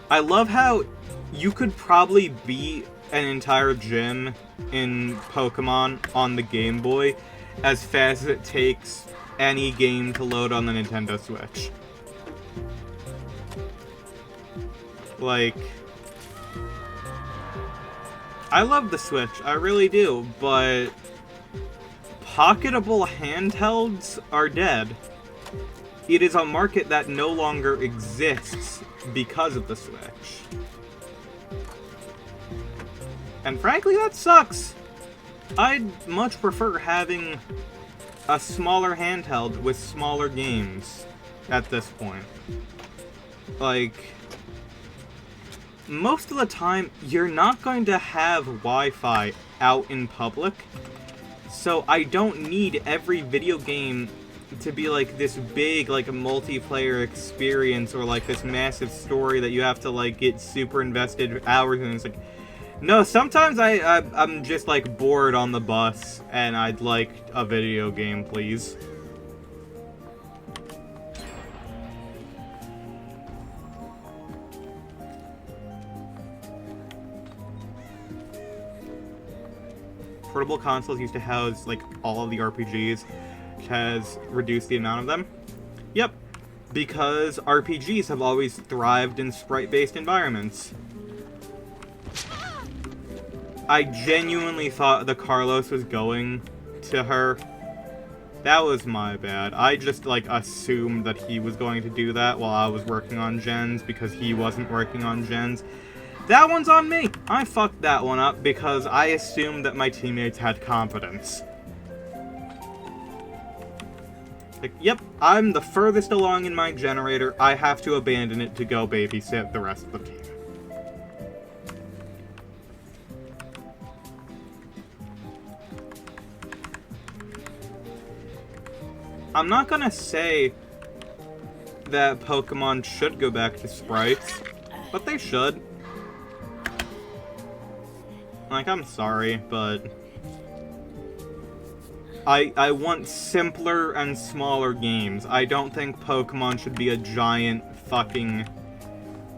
I love how you could probably beat an entire gym in Pokemon on the Game Boy as fast as it takes any game to load on the Nintendo Switch. Like, I love the Switch, I really do, but pocketable handhelds are dead. It is a market that no longer exists because of the Switch. And frankly, that sucks. I'd much prefer having a smaller handheld with smaller games at this point. Like, most of the time, you're not going to have Wi-Fi out in public, so I don't need every video game to be like this big, like, multiplayer experience or like this massive story that you have to like get super invested hours in. It's like, no, sometimes I'm just like bored on the bus and I'd like a video game, please. Portable consoles used to house like all of the RPGs, which has reduced the amount of them. Yep, because RPGs have always thrived in sprite-based environments. I genuinely thought the Carlos was going to her. That was my bad. I just, like, assumed that he was going to do that while I was working on gens because he wasn't working on gens. That one's on me! I fucked that one up because I assumed that my teammates had competence. Like, yep, I'm the furthest along in my generator. I have to abandon it to go babysit the rest of the team. I'm not gonna say that Pokemon should go back to sprites, but they should. Like, I'm sorry, but I want simpler and smaller games. I don't think Pokemon should be a giant fucking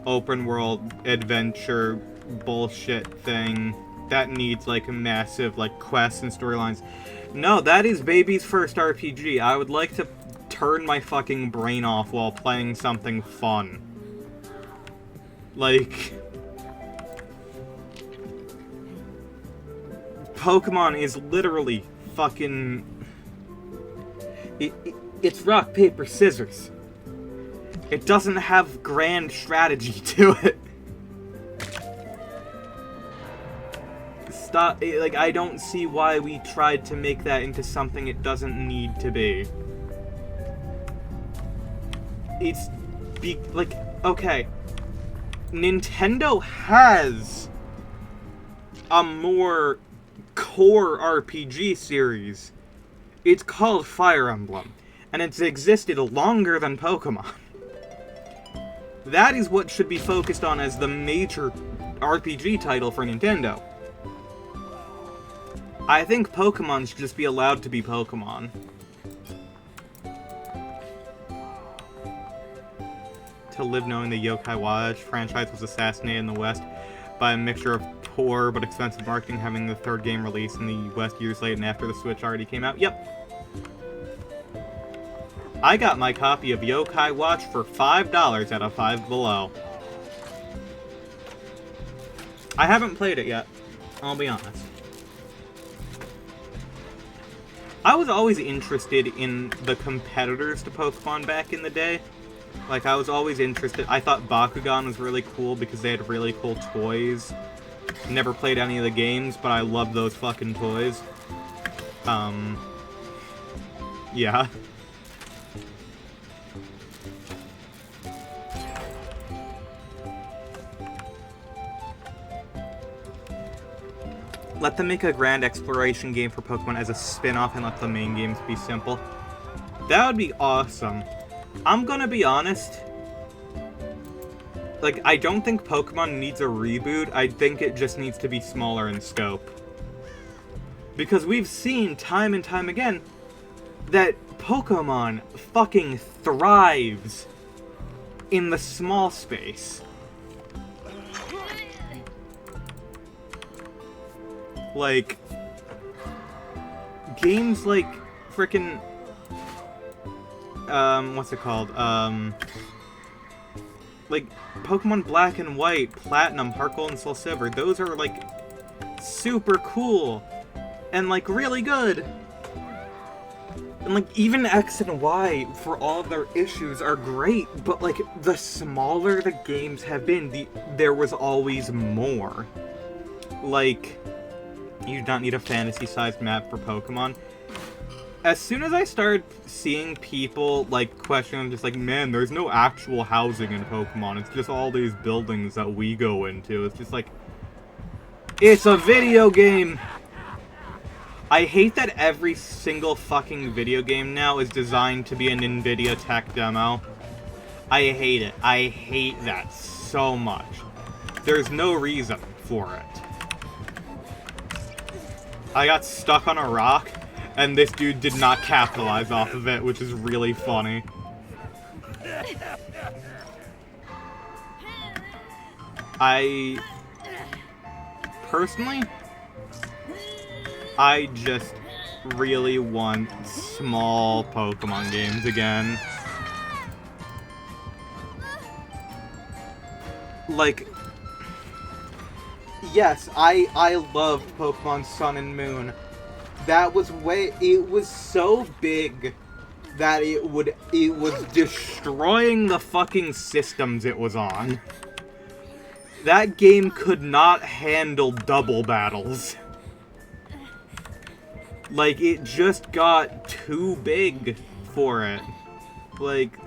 open world adventure bullshit thing that needs like massive like quests and storylines. No, that is baby's first RPG. I would like to turn my fucking brain off while playing something fun. Like, Pokemon is literally fucking... It's rock, paper, scissors. It doesn't have grand strategy to it. Stop, like, I don't see why we tried to make that into something it doesn't need to be. Like, okay. Nintendo has a more core RPG series. It's called Fire Emblem, and it's existed longer than Pokemon. That is what should be focused on as the major RPG title for Nintendo. I think Pokemon should just be allowed to be Pokemon. To live knowing the Yokai Watch franchise was assassinated in the West by a mixture of poor but expensive marketing, having the third game released in the West years late and after the Switch already came out. Yep. I got my copy of Yokai Watch for $5 at a Five Below. I haven't played it yet, I'll be honest. I was always interested in the competitors to Pokemon back in the day. Like, I was always interested. I thought Bakugan was really cool because they had really cool toys. Never played any of the games, but I love those fucking toys. Yeah. Let them make a grand exploration game for Pokemon as a spin-off and let the main games be simple. That would be awesome. I'm gonna be honest. Like, I don't think Pokemon needs a reboot. I think it just needs to be smaller in scope. Because we've seen time and time again that Pokemon fucking thrives in the small space. Like, games like frickin' what's it called? Like, Pokemon Black and White, Platinum, Heart Gold, and Soul Silver, those are, like, super cool, and, like, really good. And, like, even X and Y, for all of their issues, are great, but, like, the smaller the games have been, there was always more. Like, you do not need a fantasy-sized map for Pokemon. As soon as I started seeing people, like, questioning, just like, man, there's no actual housing in Pokemon, it's just all these buildings that we go into. It's just like, it's a video game! I hate that every single fucking video game now is designed to be an NVIDIA tech demo. I hate it. I hate that so much. There's no reason for it. I got stuck on a rock, and this dude did not capitalize off of it, which is really funny. Personally, I just really want small Pokemon games again. Like, yes, I loved Pokemon Sun and Moon. That was it was so big that it was destroying the fucking systems it was on. That game could not handle double battles. Like, it just got too big for it. Like,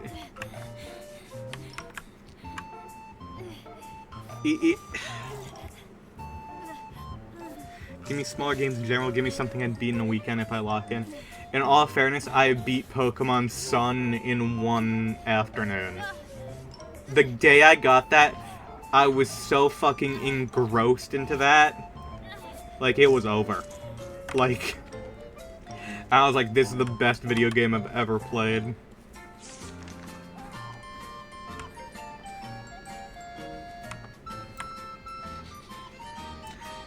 give me smaller games in general, give me something I'd beat in a weekend if I lock in. In all fairness, I beat Pokemon Sun in one afternoon. The day I got that, I was so fucking engrossed into that. Like, it was over. Like, I was like, this is the best video game I've ever played.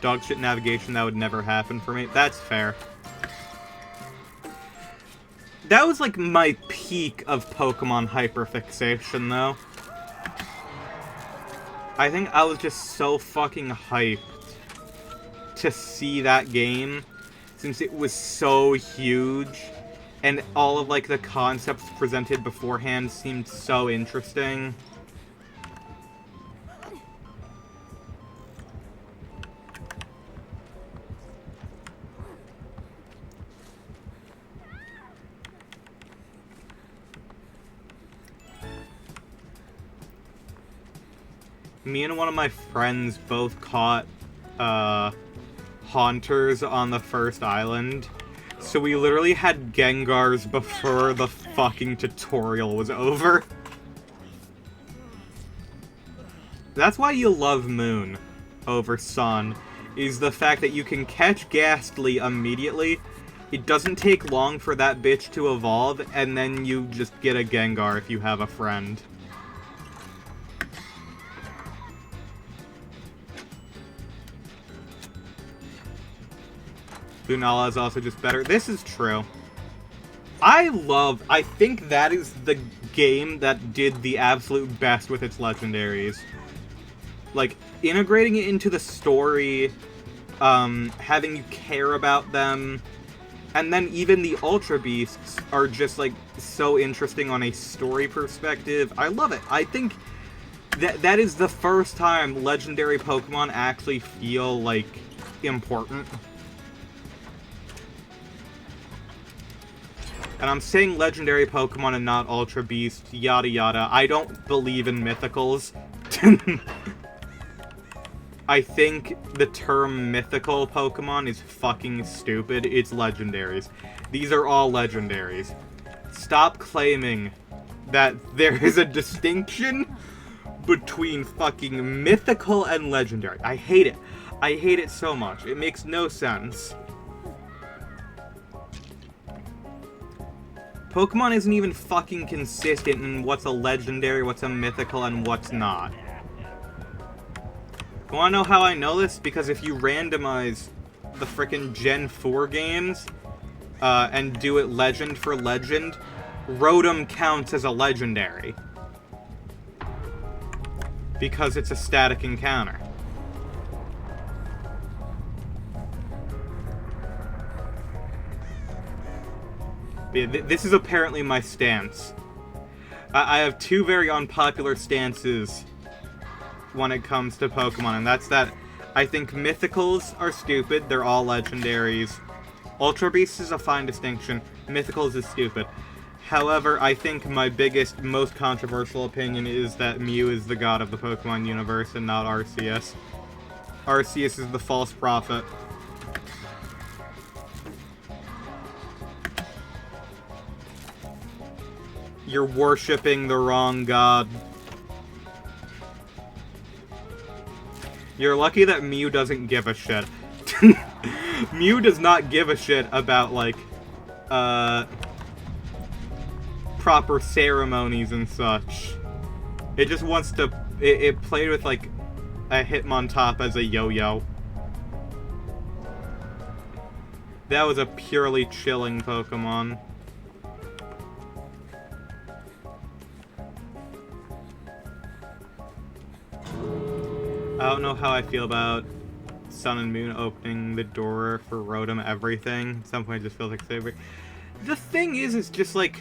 Dogshit navigation, that would never happen for me. That's fair. That was like my peak of Pokemon hyperfixation, though. I think I was just so fucking hyped to see that game, since it was so huge, and all of, like, the concepts presented beforehand seemed so interesting. Me and one of my friends both caught, Haunters on the first island. So we literally had Gengars before the fucking tutorial was over. That's why you love Moon over Sun, is the fact that you can catch Ghastly immediately. It doesn't take long for that bitch to evolve, and then you just get a Gengar if you have a friend. Lunala is also just better. This is true. I think that is the game that did the absolute best with its legendaries. Like, integrating it into the story, having you care about them, and then even the Ultra Beasts are just, like, so interesting on a story perspective. I love it. I think that is the first time legendary Pokemon actually feel, like, important. And I'm saying legendary Pokemon and not Ultra Beast, yada yada. I don't believe in mythicals. I think the term mythical Pokemon is fucking stupid. It's legendaries. These are all legendaries. Stop claiming that there is a distinction between fucking mythical and legendary. I hate it. I hate it so much. It makes no sense. Pokemon isn't even fucking consistent in what's a legendary, what's a mythical, and what's not. You wanna know how I know this? Because if you randomize the frickin' Gen 4 games, and do it legend for legend, Rotom counts as a legendary. Because it's a static encounter. This is apparently my stance. I have two very unpopular stances when it comes to Pokemon, and that's that I think Mythicals are stupid, they're all legendaries. Ultra Beast is a fine distinction, Mythicals is stupid. However, I think my biggest, most controversial opinion is that Mew is the god of the Pokemon universe and not Arceus. Arceus is the false prophet. You're worshipping the wrong god. You're lucky that Mew doesn't give a shit. Mew does not give a shit about, like, proper ceremonies and such. It just wants to... It played with, like, a Hitmontop as a yo-yo. That was a purely chilling Pokemon. I don't know how I feel about Sun and Moon opening the door for Rotom everything. At some point it just feels like slavery. The thing is just like...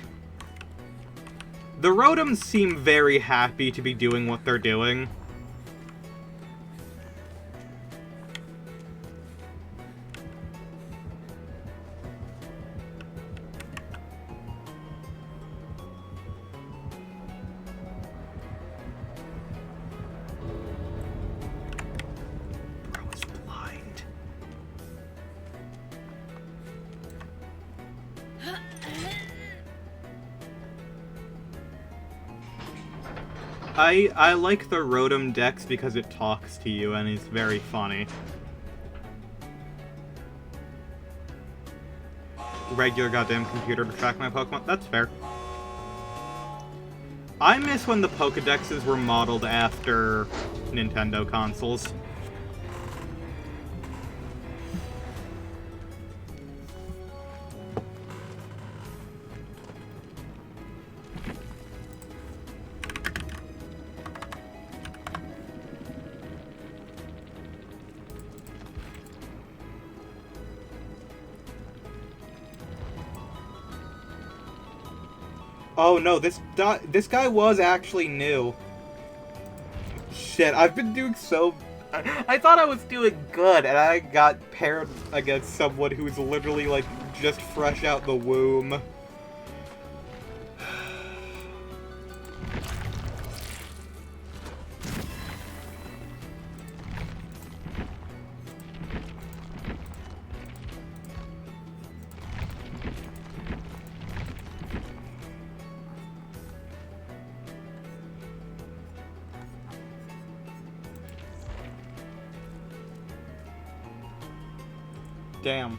The Rotoms seem very happy to be doing what they're doing. I like the Rotom Dex because it talks to you and is very funny. Regular goddamn computer to track my Pokemon. That's fair. I miss when the Pokedexes were modeled after Nintendo consoles. Oh no, this guy was actually new. Shit, I've been doing so... I thought I was doing good, and I got paired against someone who's literally, like, just fresh out the womb. Damn.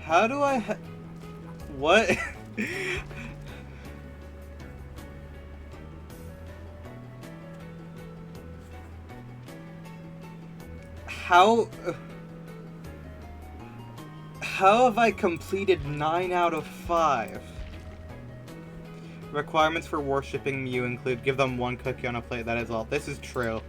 How do I what? How have I completed 9 out of 5? Requirements for worshipping Mew include give them 1 cookie on a plate, that is all. This is true.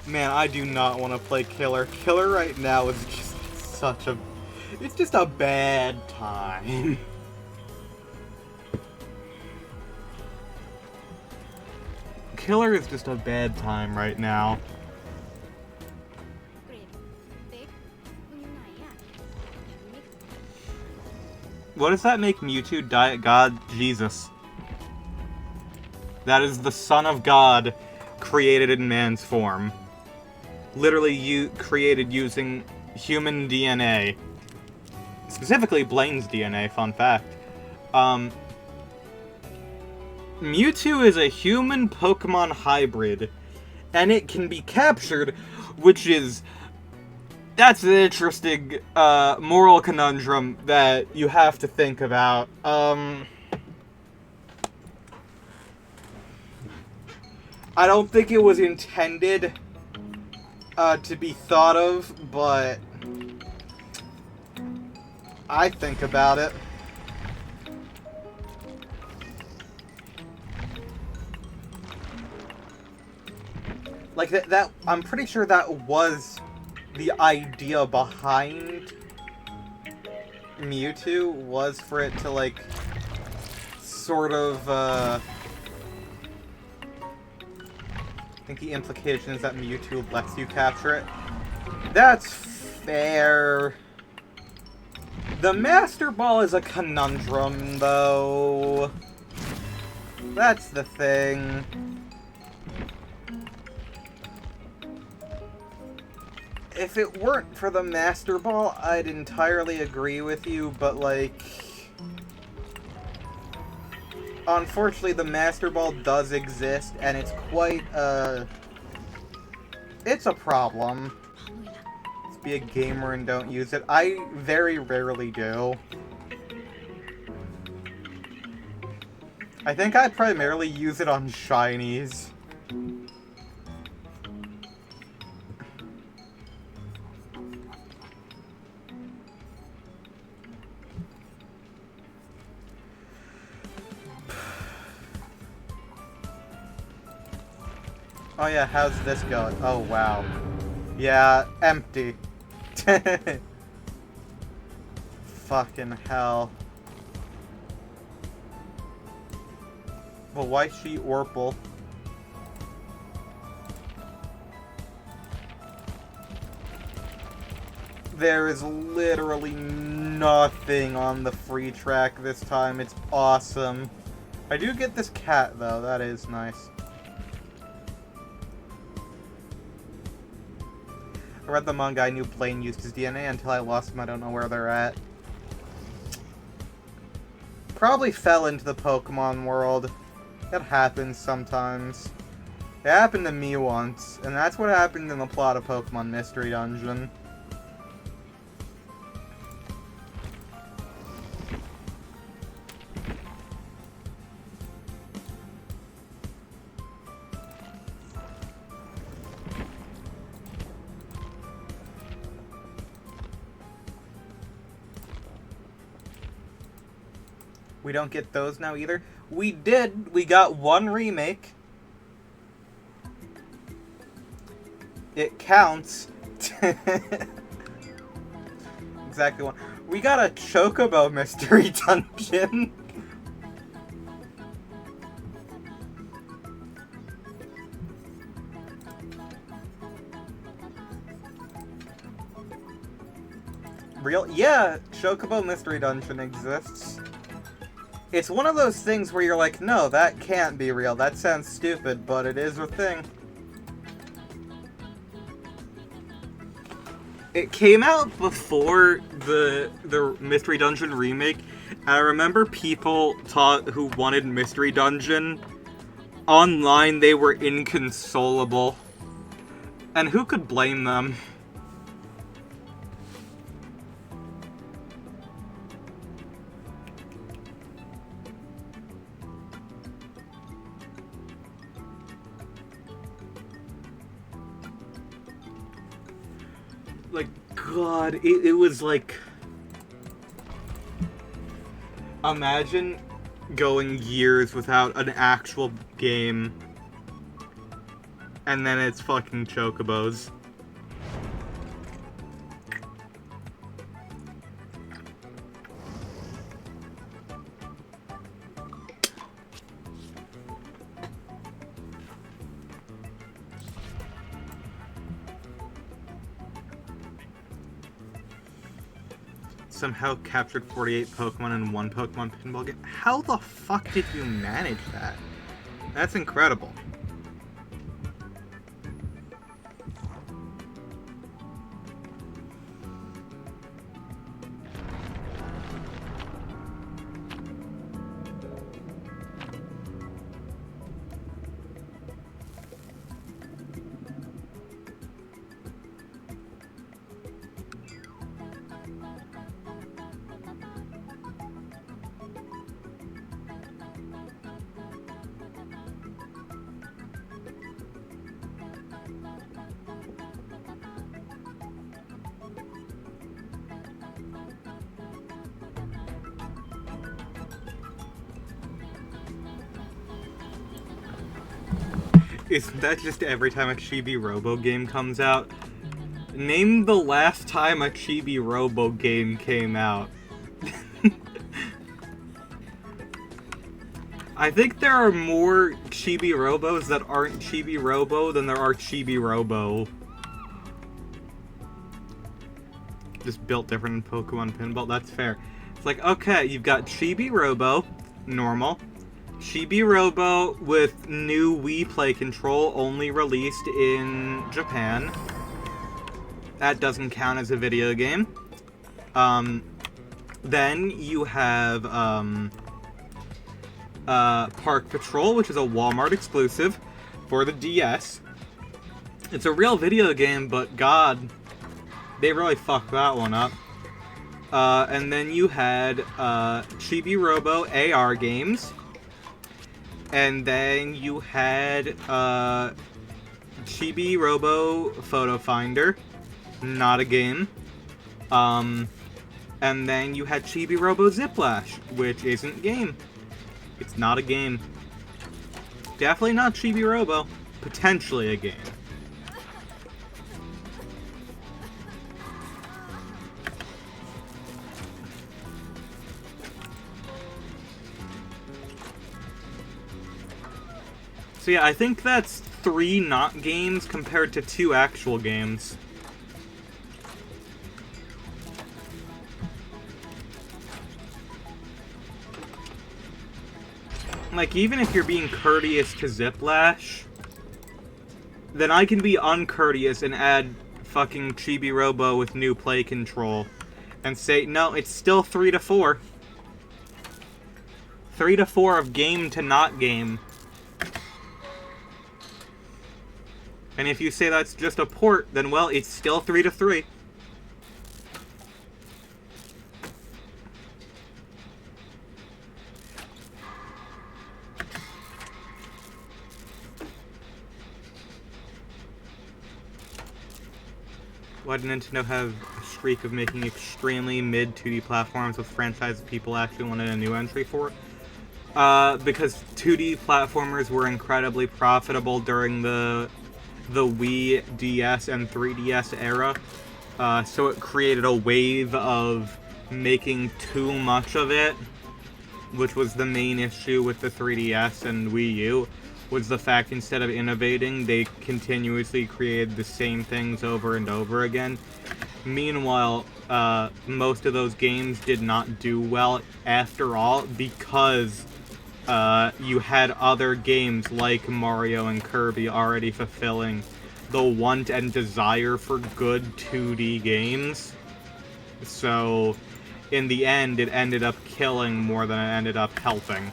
Man, I do not want to play Killer. Killer right now is just such a... It's just a bad time. Killer is just a bad time right now. What does that make Mewtwo? Diet God? Jesus. That is the Son of God created in man's form. Literally created using human DNA. Specifically Blaine's DNA, fun fact. Mewtwo is a human Pokemon hybrid, and it can be captured, which is... That's an interesting moral conundrum that you have to think about. I don't think it was intended to be thought of, but I think about it. Like, that I'm pretty sure that was the idea behind Mewtwo, was for it to, like, sort of, I think the implication is that Mewtwo lets you capture it. That's fair. The Master Ball is a conundrum, though. That's the thing. If it weren't for the Master Ball, I'd entirely agree with you, but, like... Unfortunately, the Master Ball does exist, and it's quite, it's a problem. Let's be a gamer and don't use it. I very rarely do. I think I primarily use it on shinies. Oh yeah, how's this going? Oh wow. Yeah, empty. Fucking hell. Well, why she Orpal? There is literally nothing on the free track this time. It's awesome. I do get this cat, though. That is nice. I read the manga. I knew Blaine used his DNA until I lost him. I don't know where they're at. Probably fell into the Pokemon world. That happens sometimes. It happened to me once, and that's what happened in the plot of Pokemon Mystery Dungeon. We don't get those now either. We did. We got one remake. It counts. Exactly one. We got a Chocobo Mystery Dungeon. Real? Yeah, Chocobo Mystery Dungeon exists. It's one of those things where you're like, no, that can't be real. That sounds stupid, but it is a thing. It came out before the Mystery Dungeon remake. I remember people who wanted Mystery Dungeon. Online, they were inconsolable. And who could blame them? Like, God, it was like... Imagine going years without an actual game, and then it's fucking Chocobos. Somehow captured 48 Pokemon in one Pokemon pinball game. How the fuck did you manage that? That's incredible. Isn't that just every time a Chibi Robo game comes out? Name the last time a Chibi Robo game came out. I think there are more Chibi Robos that aren't Chibi Robo than there are Chibi Robo. Just built different in Pokemon Pinball, that's fair. It's like, okay, you've got Chibi Robo, normal. Chibi Robo with new Wii Play control, only released in Japan. That doesn't count as a video game. Then you have Park Patrol, which is a Walmart exclusive for the DS. It's a real video game, but god, they really fucked that one up. And then you had Chibi Robo AR games. And then you had Chibi Robo Photo Finder, not a game. And then you had Chibi Robo Ziplash, which isn't a game. It's not a game. Definitely not Chibi Robo. Potentially a game. So yeah, I think that's 3 not games compared to 2 actual games. Like, even if you're being courteous to Ziplash, then I can be uncourteous and add fucking Chibi Robo with new play control and say, no, it's still 3 to 4. 3 to 4 of game to not game. And if you say that's just a port, then, well, it's still 3 to 3. Why did Nintendo have a streak of making extremely mid 2D platforms with franchises people actually wanted a new entry for? Because 2D platformers were incredibly profitable during the Wii, DS, and 3DS era. So it created a wave of making too much of it, which was the main issue with the 3DS and Wii U, was the fact instead of innovating, they continuously created the same things over and over again. Meanwhile, most of those games did not do well after all because you had other games like Mario and Kirby already fulfilling the want and desire for good 2D games. So, in the end, it ended up killing more than it ended up helping.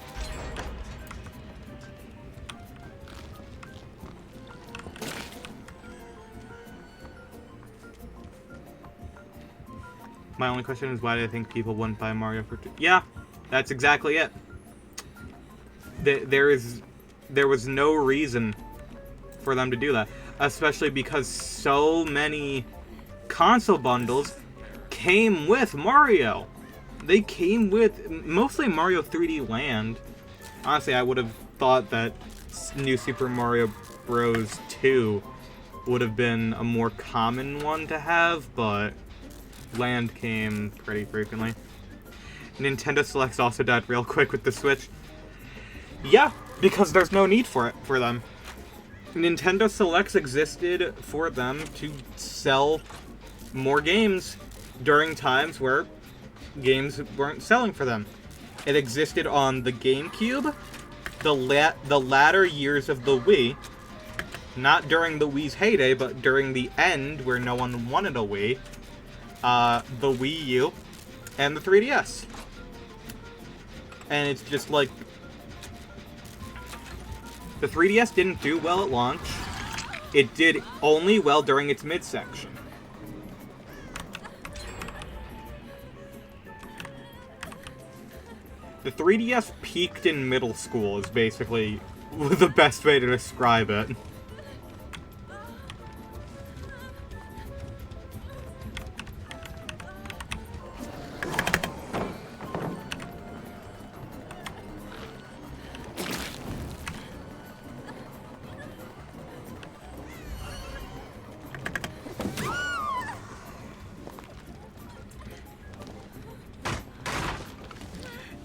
My only question is, why do I think people wouldn't buy Mario for... Yeah, that's exactly it. There was no reason for them to do that, especially because so many console bundles came with Mario. They came with mostly Mario 3D Land. Honestly, I would have thought that New Super Mario Bros. 2 would have been a more common one to have, but Land came pretty frequently. Nintendo Selects also died real quick with the Switch. Yeah, because there's no need for it for them. Nintendo Selects existed for them to sell more games during times where games weren't selling for them. It existed on the GameCube, the latter years of the Wii, not during the Wii's heyday, but during the end where no one wanted a Wii, the Wii U, and the 3DS. And it's just like, the 3DS didn't do well at launch. It did only well during its midsection. The 3DS peaked in middle school is basically the best way to describe it.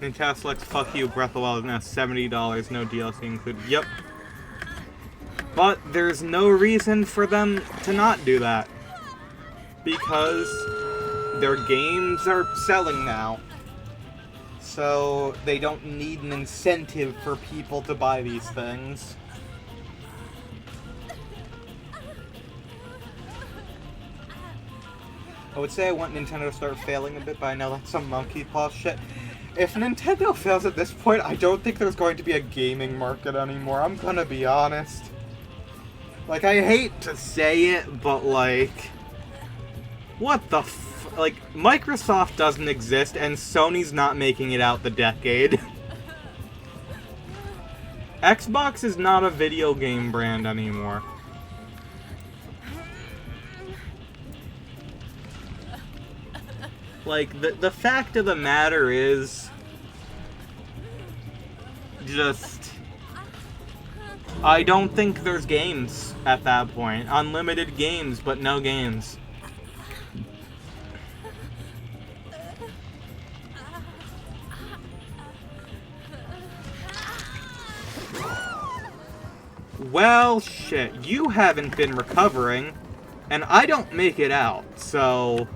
Nintendo selects Fuck You, Breath of the Wild is now $70, no DLC included. Yep. But there's no reason for them to not do that. Because their games are selling now. So they don't need an incentive for people to buy these things. I would say I want Nintendo to start failing a bit, but I know that's some monkey paw shit. If Nintendo fails at this point, I don't think there's going to be a gaming market anymore. I'm gonna be honest. Like, I hate to say it, but like... What the f... Like, Microsoft doesn't exist, and Sony's not making it out the decade. Xbox is not a video game brand anymore. Like, the fact of the matter is... Just... I don't think there's games at that point. Unlimited games, but no games. Well, shit, you haven't been recovering, and I don't make it out, so...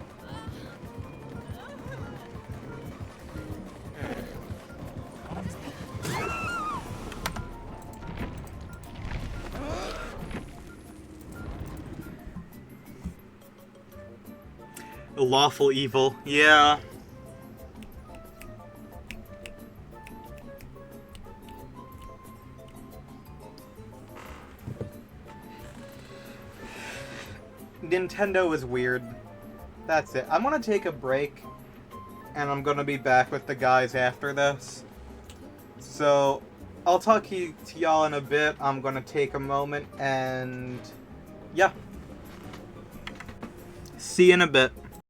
Lawful evil, yeah. Nintendo is weird. That's it. I'm gonna take a break, and I'm gonna be back with the guys after this. So, I'll talk to y'all in a bit. I'm gonna take a moment, and... yeah. See you in a bit.